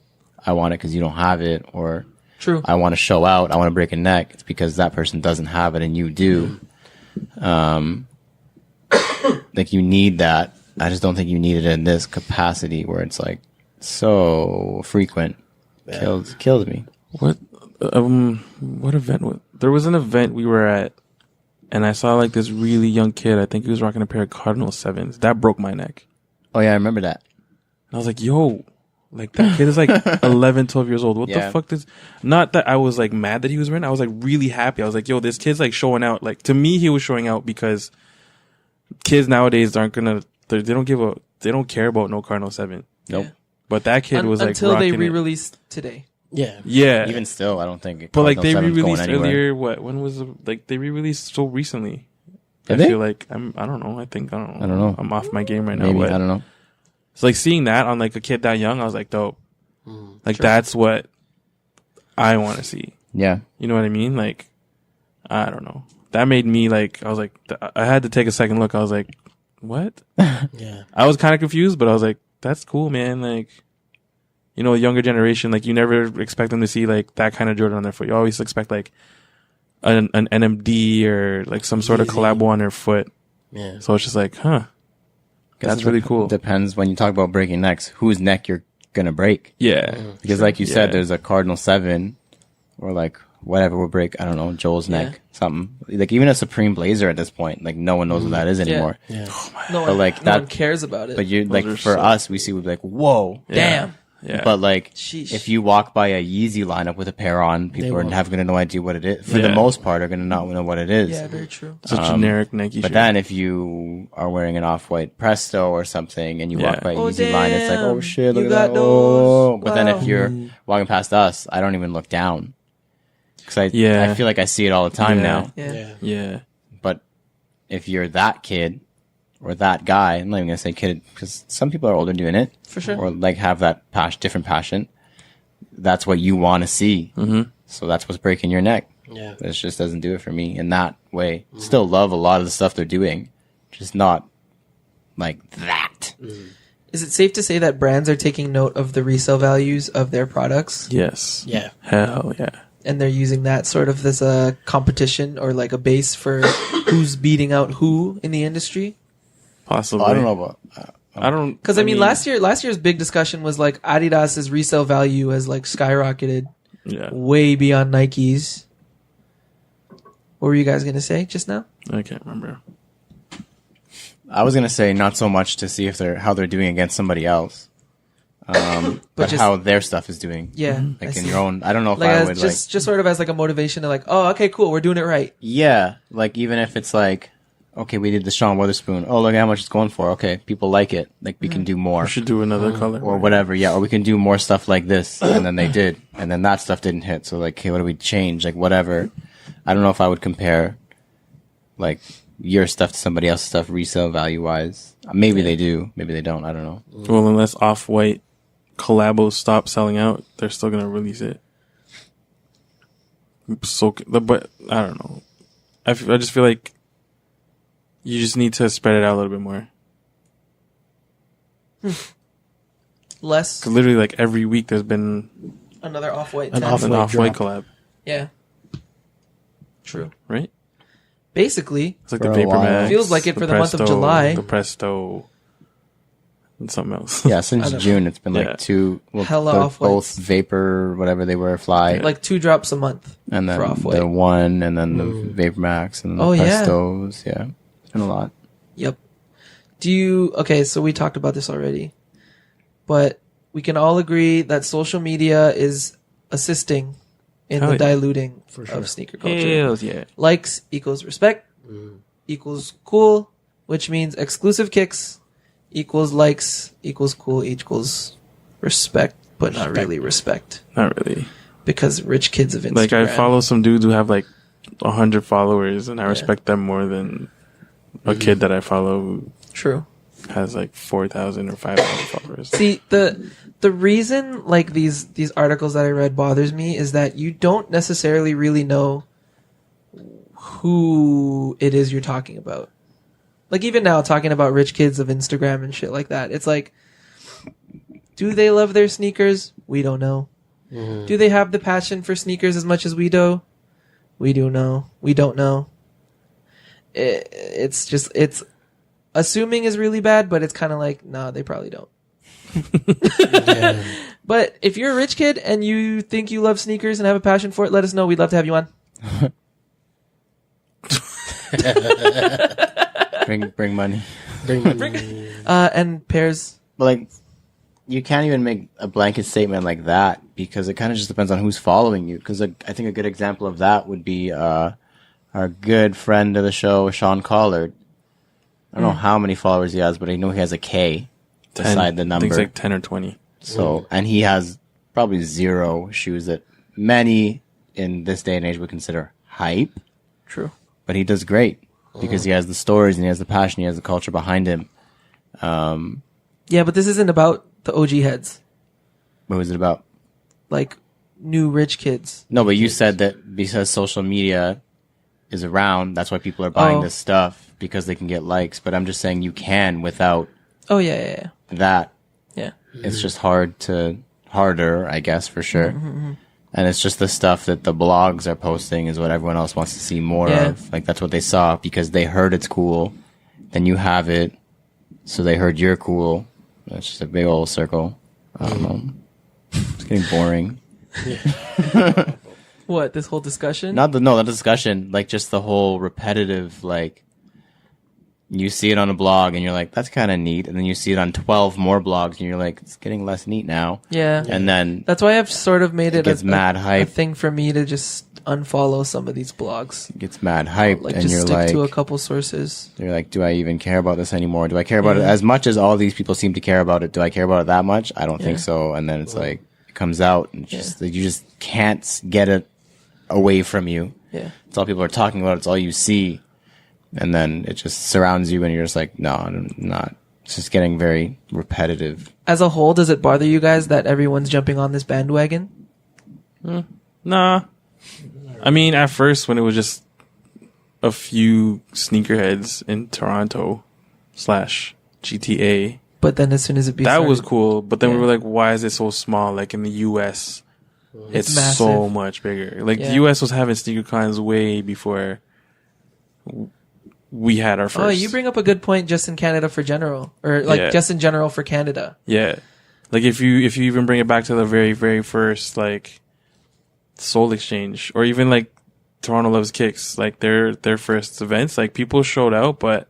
I want it because you don't have it, or True. I want to show out, I want to break a neck. It's because that person doesn't have it and you do. Like you need that. I just don't think you need it in this capacity where it's like so frequent. Killed me. What event there was an event we were at, and I saw like this really young kid. I think he was rocking a pair of Cardinal 7s. That broke my neck. Oh yeah, I remember that. I was like, yo, like that kid is like 11, 12 years old. What Yeah. the fuck does, not that I was like mad that he was wearing it. I was like really happy. I was like, yo, this kid's like showing out. Like to me, he was showing out because kids nowadays aren't gonna, they don't care about no Cardinal 7. Nope. Yeah. But that kid was like until they rocking it. re-released today. Yeah. Yeah. Even still, I don't think. But like they Cardinal 7's going re-released anywhere. earlier. When was like they re-released so recently? Did I they? feel like I don't know. I don't know. I'm off my game right now. Maybe But I don't know. it's like seeing that on like a kid that young. I was like, dope. Like that's what I want to see. Yeah. You know what I mean? Like I don't know. That made me like I was like I had to take a second look. I was like, what? Yeah. I was kind of confused, but I was like, that's cool, man. Like, you know, younger generation, like you never expect them to see like that kind of Jordan on their foot. You always expect like an NMD or like some sort of Yeezy. collabo on their foot. Yeah. So it's just like, huh, that's really cool. Depends when you talk about breaking necks, whose neck you're gonna break. Yeah. Because like you said, Yeah. there's a Cardinal 7 or like whatever will break, I don't know, Joel's neck, something. Like even a Supreme Blazer at this point, like no one knows what that is anymore. Yeah. No But one, like no that- one cares about it. But you like are for so- us, we see we'd be like, whoa. Damn. Yeah. But like, Sheesh. if you walk by a Yeezy lineup with a pair on, people are won't. have gonna no idea what it is. For the Yeah. most part, are gonna not know what it is. Yeah, very true. It's a generic Nike But shoe. then if you are wearing an off-white Presto or something and you walk Yeah. by a Oh, Yeezy line, it's like, damn. oh shit, look You at got that. Oh. those. But then if Wow. you're walking past us, I don't even look down. Cause I Yeah. feel like I see it all the time Yeah. now. Yeah. Yeah. yeah. But if you're that kid or that guy, I'm not even gonna say kid because some people are older doing it. For sure. Or like have that different passion. That's what you want to see. Mm-hmm. So that's what's breaking your neck. Yeah. It just doesn't do it for me in that way. Still love a lot of the stuff they're doing, just not like that. Is it safe to say that brands are taking note of the resale values of their products Yes. Yeah. Hell yeah. and they're using that sort of as a competition or like a base for who's beating out who in the industry? Possibly. I don't know about. I don't. Because I mean, last year's big discussion was like Adidas's resale value has like skyrocketed Yeah. way beyond Nike's. What were you guys gonna say just now? I can't remember. I was gonna say not so much to see if how they're doing against somebody else, but just- how their stuff is doing. Yeah, I Like in see. your own. I don't know if Like I as would just sort of as like a motivation to like, oh, okay, cool, we're doing it right. Yeah, like even if it's like, okay, we did the Sean Witherspoon. Oh, look how much it's going for. Okay, people like it. Like, we can do more. We should do another color. Or whatever, yeah. Or we can do more stuff like this. And then they did. And then that stuff didn't hit. So, like, okay, what do we change? Like, whatever. I don't know if I would compare, like, your stuff to somebody else's stuff resale value-wise. Maybe they do. Maybe they don't. I don't know. Well, unless Off-White collabos stop selling out, they're still going to release it. So, but I don't know. I just feel like you just need to spread it out a little bit more. Less. 'Cause literally, like, every week there's been Another Off-White. An 10. Off-White an Off-White drop. collab, Yeah. True. right? Basically, It's like For the a Vapor while. Max. Feels like it for the month of July. The Presto. And something else. Yeah, since don't June, it's been like Yeah. two. Well, Hella they're Off-Whites. both Vapor, whatever they were, Fly. like 2 drops a month And then for Off-White. the one, and then the Vapor Max, and the Oh, yeah. Prestos. Yeah. It's been a lot. Yep. Okay, so we talked about this already, but we can all agree that social media is assisting in Hell the yeah. diluting For sure. of sneaker culture. Hells yeah. Likes equals respect equals cool, which means exclusive kicks equals likes equals cool equals respect, but not really respect Not really. because rich kids of Instagram. Like, I follow some dudes who have like 100 followers, and I respect them more than a kid that I follow who True. has like 4,000 or 5,000 followers. See, the reason like these articles that I read bothers me is that you don't necessarily really know who it is you're talking about. Like, even now, talking about rich kids of Instagram and shit like that, it's like, do they love their sneakers? We don't know. Do they have the passion for sneakers as much as we do? We do know. We don't know. It's assuming is really bad, but it's kind of like, nah, they probably don't. Yeah. But if you're a rich kid and you think you love sneakers and have a passion for it, let us know. We'd love to have you on. Bring money. And pairs. But like, you can't even make a blanket statement like that because it kind of just depends on who's following you. Because I think a good example of that would be our good friend of the show, Sean Collard. I don't know how many followers he has, but I know he has a K beside the I think number. it's like 10 or 20. So, and he has probably 0 shoes that many in this day and age would consider hype. True. But he does great because he has the stories and he has the passion, he has the culture behind him. Yeah, but this isn't about the OG heads. What was it about? Like, new rich kids. No, but you said that because social media is around, that's why people are buying Oh. this stuff because they can get likes. But I'm just saying you can without Oh, yeah. that. Yeah. It's just harder, I guess, for sure. And it's just the stuff that the blogs are posting is what everyone else wants to see more Yeah. of. Like, that's what they saw because they heard it's cool. Then you have it. So they heard you're cool. It's just a big old circle. I don't know. It's getting boring. What, this whole discussion? Not the discussion. Like, just the whole repetitive, like, you see it on a blog and you're like, that's kind of neat. And then you see it on 12 more blogs and you're like, it's getting less neat now. Yeah. And then That's why I've sort of made it gets mad a hype. thing for me to just unfollow some of these blogs. it gets mad hype. Like, and just you're stick like, to a couple sources. you're like, do I even care about this anymore? Do I care about it as much as all these people seem to care about it? Do I care about it that much? I don't think so. And then it's like, it comes out and just, you just can't get it away from you. Yeah. It's all people are talking about. It's all you see. And then it just surrounds you and you're just like, no, I'm not. It's just getting very repetitive. As a whole, does it bother you guys that everyone's jumping on this bandwagon? Nah. I mean, at first, when it was just a few sneakerheads in Toronto / GTA, But then as soon as it that was started- cool. But then we Yeah. were like, why is it so small? Like in the US, it's massive. so much bigger. Like Yeah. the US was having sneaker cons way before we had our first. Oh, you bring up a good point just in Canada for general. Or like Yeah. just in general for Canada. Yeah. Like if you even bring it back to the very, very first like Soul Exchange or even like Toronto Loves Kicks, like their first events, like people showed out, but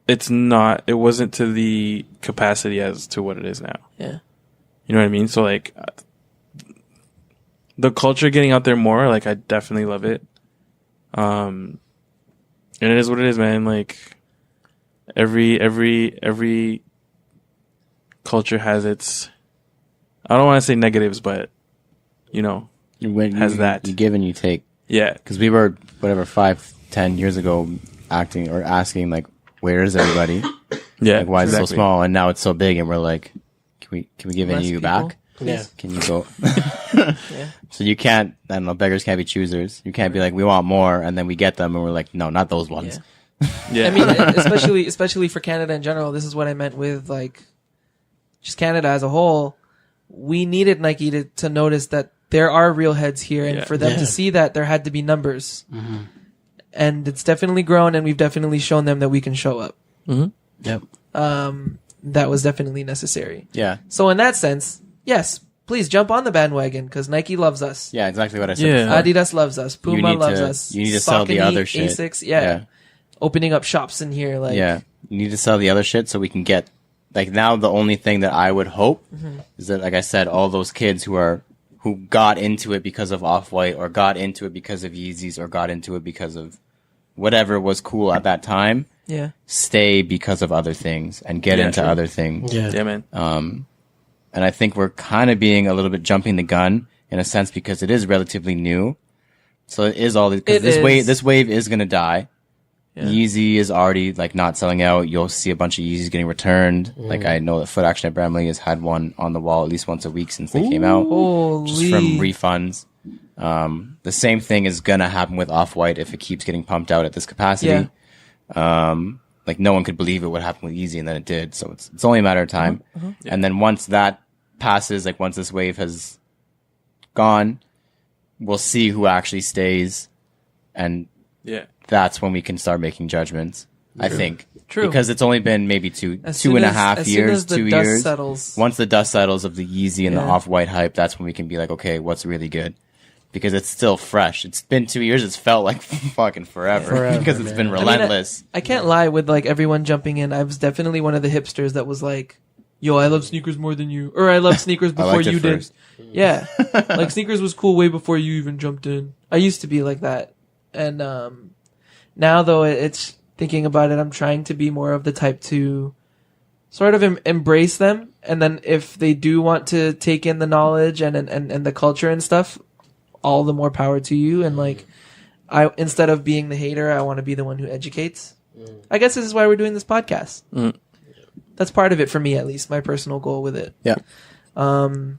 it wasn't to the capacity as to what it is now. Yeah. You know what I mean? So like the culture getting out there more, like I definitely love it. And it is what it is, man. Like every culture has its. I don't want to say negatives, but has that. You give and you take. Yeah, because we were 5-10 years ago acting or asking like, where is everybody? yeah. Like, why is it so exactly. small? And now it's so big, and we're like, can we give any of you people, back? Yeah. Can you go? Yeah. So you can't. I don't know. Beggars can't be choosers. You can't be like, we want more, and then we get them, and we're like, no, not those ones. Yeah. Yeah, I mean, especially for Canada in general, this is what I meant with like just Canada as a whole. We needed Nike to notice that there are real heads here, and Yeah. for them Yeah. to see that, there had to be numbers. Mm-hmm. And it's definitely grown, and we've definitely shown them that we can show up. Yep. That was definitely necessary. Yeah. So in that sense, yes, please jump on the bandwagon because Nike loves us. Yeah. Exactly what I said. Yeah. before. Adidas loves us. Puma loves us. You need to sell the Saucony, other shit. Asics, yeah. Opening up shops in here, like Yeah. You need to sell the other shit so we can get like now the only thing that I would hope is that, like I said, all those kids who got into it because of Off-White or got into it because of Yeezys or got into it because of whatever was cool at that time, yeah. stay because of other things and get Yeah, into true. other things. Yeah. yeah, man. And I think we're kind of being a little bit jumping the gun in a sense because it is relatively new. So it is all It this wave is going to die. Yeah. Yeezy is already like not selling out. You'll see a bunch of Yeezys getting returned. Like I know that Foot Action at Bramley has had one on the wall at least once a week since they came out, just from Holy. refunds. The same thing is gonna happen with Off-White if it keeps getting pumped out at this capacity. Like no one could believe it would happen with Yeezy, and then it did. So it's only a matter of time. And then once that passes, like once this wave has gone, we'll see who actually stays, and Yeah. that's when we can start making judgments. I think. True. Because it's only been maybe two As and soon a as- half as soon years, as the 2 dust years. settles. Once the dust settles of the Yeezy and the Yeah. Off-White hype, that's when we can be like, okay, what's really good? Because it's still fresh. It's been 2 years. It's felt like fucking forever, because it's been man. relentless. I can't lie with like everyone jumping in. I was definitely one of the hipsters that was like, "Yo, I love sneakers more than you," or "I love sneakers I before liked it you did." first. Yeah, like sneakers was cool way before you even jumped in. I used to be like that, and now though it's thinking about it, I'm trying to be more of the type to sort of embrace them, and then if they do want to take in the knowledge and the culture and stuff, all the more power to you. And like, I instead of being the hater, I want to be the one who educates. I guess this is why we're doing this podcast. That's part of it for me, at least my personal goal with it. Yeah. All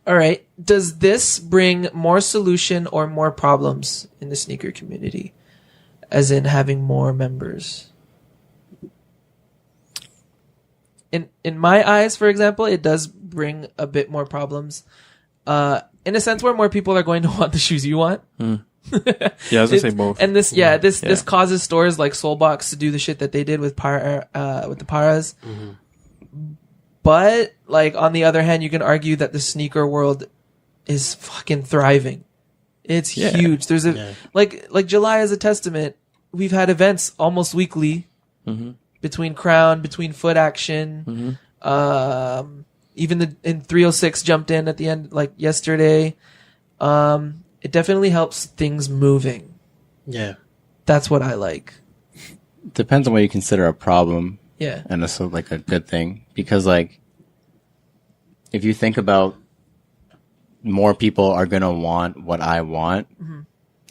right. Does this bring more solution or more problems in the sneaker community? As in having more members? In my eyes, for example, it does bring a bit more problems. In a sense where more people are going to want the shoes you want. Yeah, I was gonna say both. And this, this causes stores like Soulbox to do the shit that they did with with the Paras. But like on the other hand, you can argue that the sneaker world is fucking thriving. It's huge. There's like July is a testament. We've had events almost weekly between Crown, between Foot Action. Even in 306 jumped in at the end like yesterday. It definitely helps things moving. Yeah. That's what I like. Depends on what you consider a problem. Yeah. And also like a good thing, because like if you think about more people are gonna want what I want,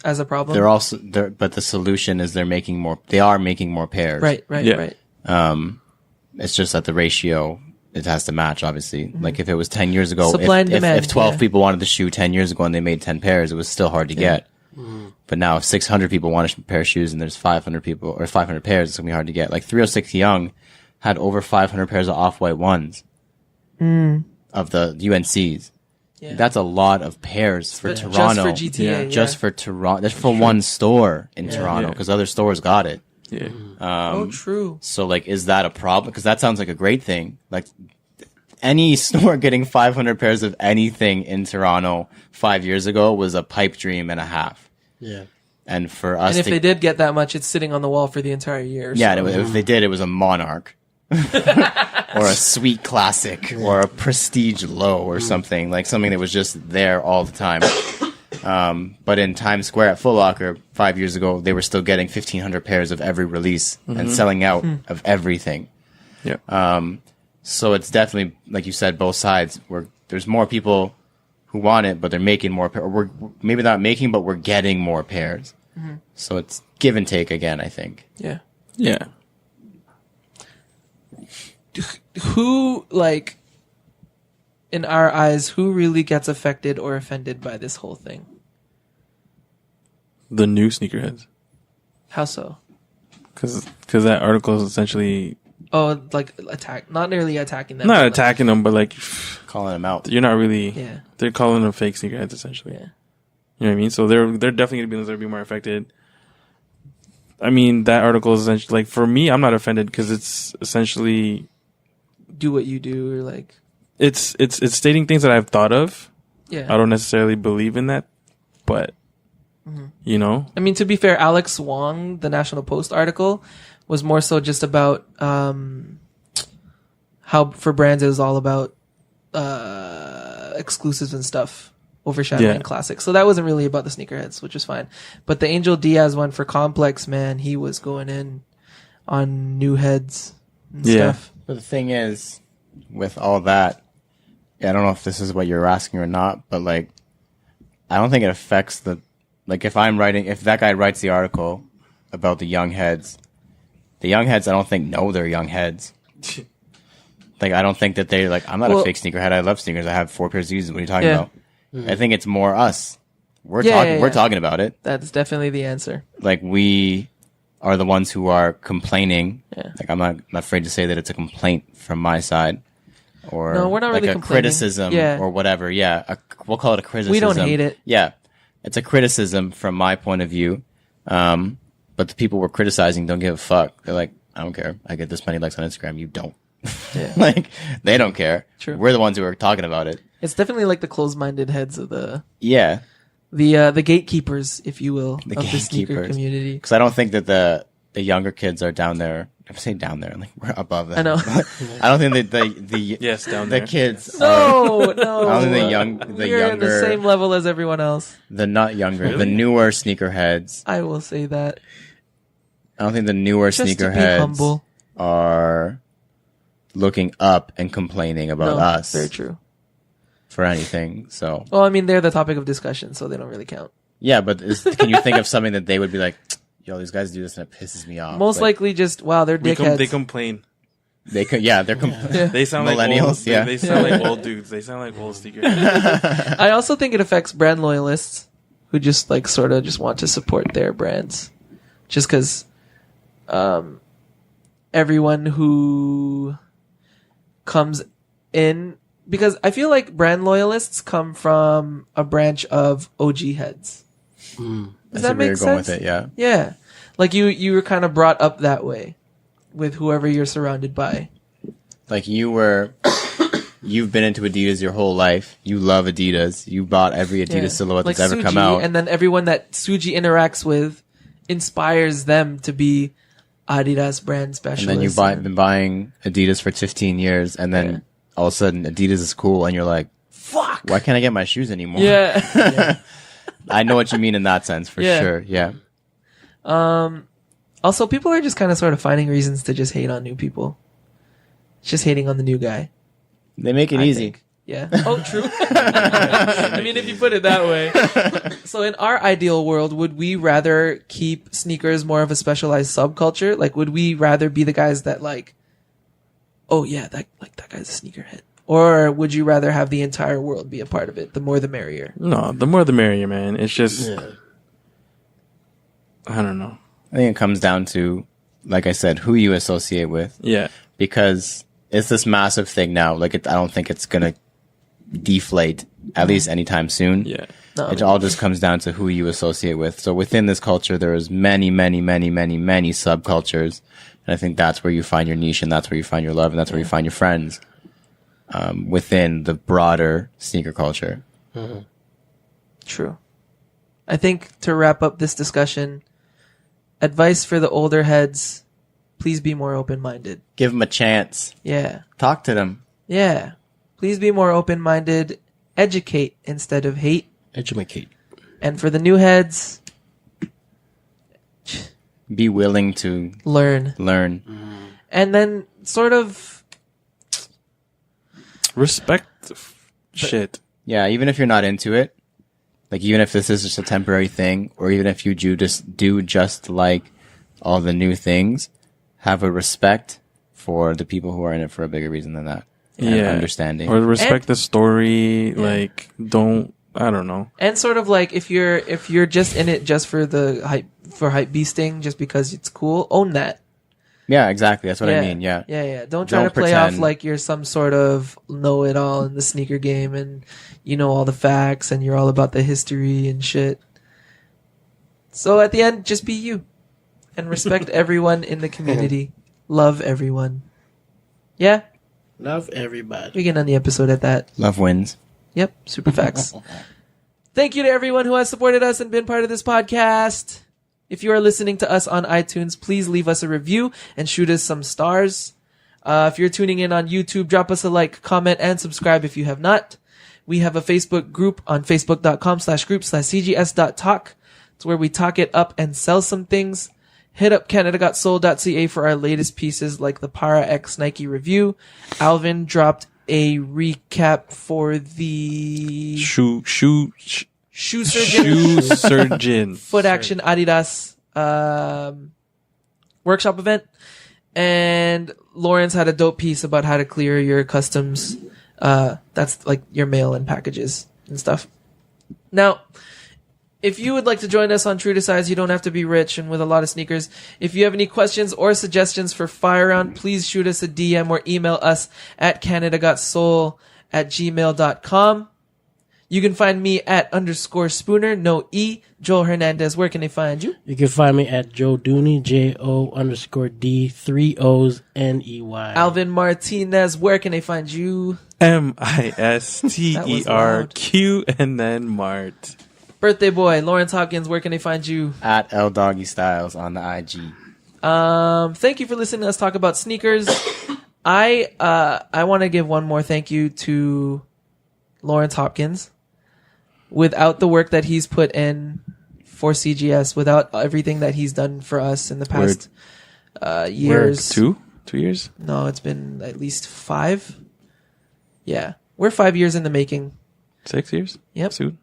As a problem. they're also there, but the solution is they are making more pairs. Right. Yeah. It's just that the ratio it has to match, obviously. Like if it was 10 years ago, Supply and demand, if 12 yeah. people wanted the shoe 10 years ago and they made 10 pairs, it was still hard to get. But now if 600 people want a pair of shoes and there's 500 people or 500 pairs, it's gonna be hard to get. Like 306 Young had over 500 pairs of Off-White ones of the UNCs. Yeah. That's a lot of pairs for Just Toronto. for GTA, Yeah. Just for Toronto. That's for one store in Toronto, Yeah. because other stores got it. Yeah. Oh, true. So, like, is that a problem? Because that sounds like a great thing. Like, any store getting 500 pairs of anything in Toronto 5 years ago was a pipe dream and a half. Yeah. And for us And if they did get that much, it's sitting on the wall for the entire year. yeah, so. if they did, it was a Monarch. Or a sweet classic, or a prestige low, or something that was just there all the time. But in Times Square at Foot Locker 5 years ago, they were still getting 1,500 pairs of every release and selling out of everything. Yeah. So it's definitely, like you said, both sides. There's more people who want it, but they're making more pairs. We're maybe not making, but we're getting more pairs. So it's give and take again, I think. Yeah. Yeah. Who, like, in our eyes, who really gets affected or offended by this whole thing? The new sneakerheads. How so? Because that article is essentially Oh, like not nearly attacking them. not but, attacking them, but like Calling them out. you're not really. Yeah. They're calling them fake sneakerheads essentially. Yeah. You know what I mean? So they're definitely gonna be the ones that are be more affected. I mean, that article is essentially like, for me, I'm not offended because it's essentially Do what you do, or like, it's stating things that I've thought of. yeah. I don't necessarily believe in that, but you know, I mean, to be fair, Alex Wong, the National Post article, was more so just about how for brands it was all about exclusives and stuff overshadowing classics. So that wasn't really about the sneakerheads, which is fine. But the Angel Diaz one for Complex, man, he was going in on new heads and stuff. But the thing is, with all that, I don't know if this is what you're asking or not, but like, I don't think it affects like if that guy writes the article about the young heads I don't think know they're young heads. Like, I don't think that they're like, I'm not a fake sneakerhead. I love sneakers. I have 4 pairs of these. What are you talking about? I think it's more us. We're talking about it. That's definitely the answer. Like, we are the ones who are complaining. Yeah. Like, I'm not afraid to say that it's a complaint from my side. Or No, we're not like really a complaining. criticism Yeah. or whatever. Yeah. We'll call it a criticism. We don't hate it. Yeah. It's a criticism from my point of view. But the people we're criticizing don't give a fuck. They're like, I don't care. I get this many likes on Instagram. You don't. Yeah. Like, they don't care. True. We're the ones who are talking about it. It's definitely like the closed-minded heads of the gatekeepers, if you will, The of the sneaker gatekeepers. community. Because I don't think that the younger kids are down there. I'm saying down there, like we're above that. I know. I don't think that the yes, down the there. kids are No. I don't think We're younger at the same level as everyone else. the not younger, the Really? newer sneakerheads. I will say that. I don't think the newer Just to be sneakerheads humble. are looking up and complaining about No, us very true. for anything. So Well, I mean, they're the topic of discussion, so they don't really count. yeah, but can you think of something that they would be like, yo, these guys do this and it pisses me off? Most Like, likely just, wow, they're dickheads. They complain. they could, yeah, they're They sound like Millennials, old, yeah. They sound like old dudes. They sound like old sneakerheads. I also think it affects brand loyalists who just like sort of just want to support their brands. Just because everyone who comes in, because I feel like brand loyalists come from a branch of OG heads. Does I see that where make you're sense? going with it, yeah. Yeah. Like you were kind of brought up that way with whoever you're surrounded by. Like you've been into Adidas your whole life. You love Adidas. You bought every Adidas Yeah. silhouette Like that's ever come Suji, out. and then everyone that Suji interacts with inspires them to be Adidas brand And specialists. then you've been buying Adidas for 15 years, and then Yeah. all of a sudden Adidas is cool, and you're like, fuck. why can't I get my shoes anymore? Yeah. I know what you mean in that sense, for Yeah. sure. Yeah. Also, people are just kind of sort of finding reasons to just hate on new people. Just hating on the new guy. They make it I easy. think. Yeah. Oh, true. I mean, if you put it that way. So in our ideal world, would we rather keep sneakers more of a specialized subculture? Like, would we rather be the guys that like, oh yeah, that guy's a sneakerhead? Or would you rather have the entire world be a part of it? The more the merrier. No, the more the merrier, man. It's just, Yeah. I don't know. I think it comes down to, like I said, who you associate with. Yeah. Because it's this massive thing now. Like, I don't think it's going to deflate, at least anytime soon. Yeah. No. It all just comes down to who you associate with. So within this culture, there is many, many, many, many, many subcultures. And I think that's where you find your niche, and that's where you find your love, and that's where you find your friends. Within the broader sneaker culture. True. I think to wrap up this discussion, advice for the older heads, please be more open-minded. Give them a chance. Yeah. Talk to them. Yeah. Please be more open-minded. Educate instead of hate. Educate. And for the new heads, Be willing to learn. And then sort of Respect shit. Yeah, even if you're not into it, like even if this is just a temporary thing, or even if you do just like all the new things, have a respect for the people who are in it for a bigger reason than that. And understanding. Or respect the story. Like, I don't know. And sort of like if you're just in it just for the hype beasting, just because it's cool, own that. Yeah, exactly. That's what I mean. Yeah. Yeah. Don't try to play off like you're some sort of know-it-all in the sneaker game and you know all the facts and you're all about the history and shit. So at the end, just be you and respect everyone in the community. Love everyone. Yeah? Love everybody. We can end the episode at that. Love wins. Yep, super facts. Thank you to everyone who has supported us and been part of this podcast. If you are listening to us on iTunes, please leave us a review and shoot us some stars. If you're tuning in on YouTube, drop us a like, comment, and subscribe if you have not. We have a Facebook group on facebook.com/group/cgs.talk. It's where we talk it up and sell some things. Hit up CanadaGotSold.ca for our latest pieces like the Para X Nike review. Alvin dropped a recap for the Shoe surgeon surgeon. foot action Adidas workshop event, and Lawrence had a dope piece about how to clear your customs. That's like your mail and packages and stuff. Now, if you would like to join us on True to Size, you don't have to be rich and with a lot of sneakers. If you have any questions or suggestions for Fire Round, please shoot us a DM or email us at canadagotsoul@gmail.com. You can find me at _Spooner, no E. Joel Hernandez, where can they find you? You can find me at Joe Dooney, JO_D, 3 O's, NEY. Alvin Martinez, where can they find you? MISTERQ and then Mart. Birthday boy, Lawrence Hopkins, where can they find you? At LDoggyStyles on the IG. Thank you for listening to us talk about sneakers. I want to give one more thank you to Lawrence Hopkins. Without the work that he's put in for CGS, without everything that he's done for us in the past years. 2 years? No, it's been at least 5. Yeah. We're 5 years in the making. 6 years? Yep. Soon.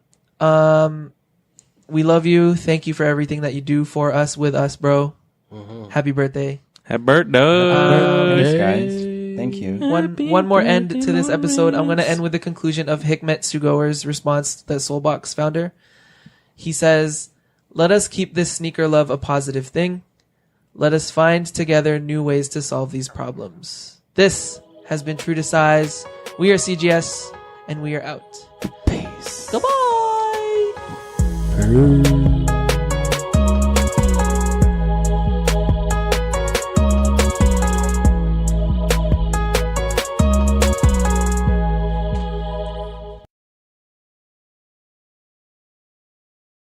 We love you. Thank you for everything that you do for us, with us, bro. Happy birthday. Happy birthday. Thanks, guys. Thank you. One more end to this episode. I'm going to end with the conclusion of Hikmet Sugoer's response to the Soulbox founder. He says, "Let us keep this sneaker love a positive thing. Let us find together new ways to solve these problems." This has been True to Size. We are CGS, and we are out. Peace. Goodbye. Peace.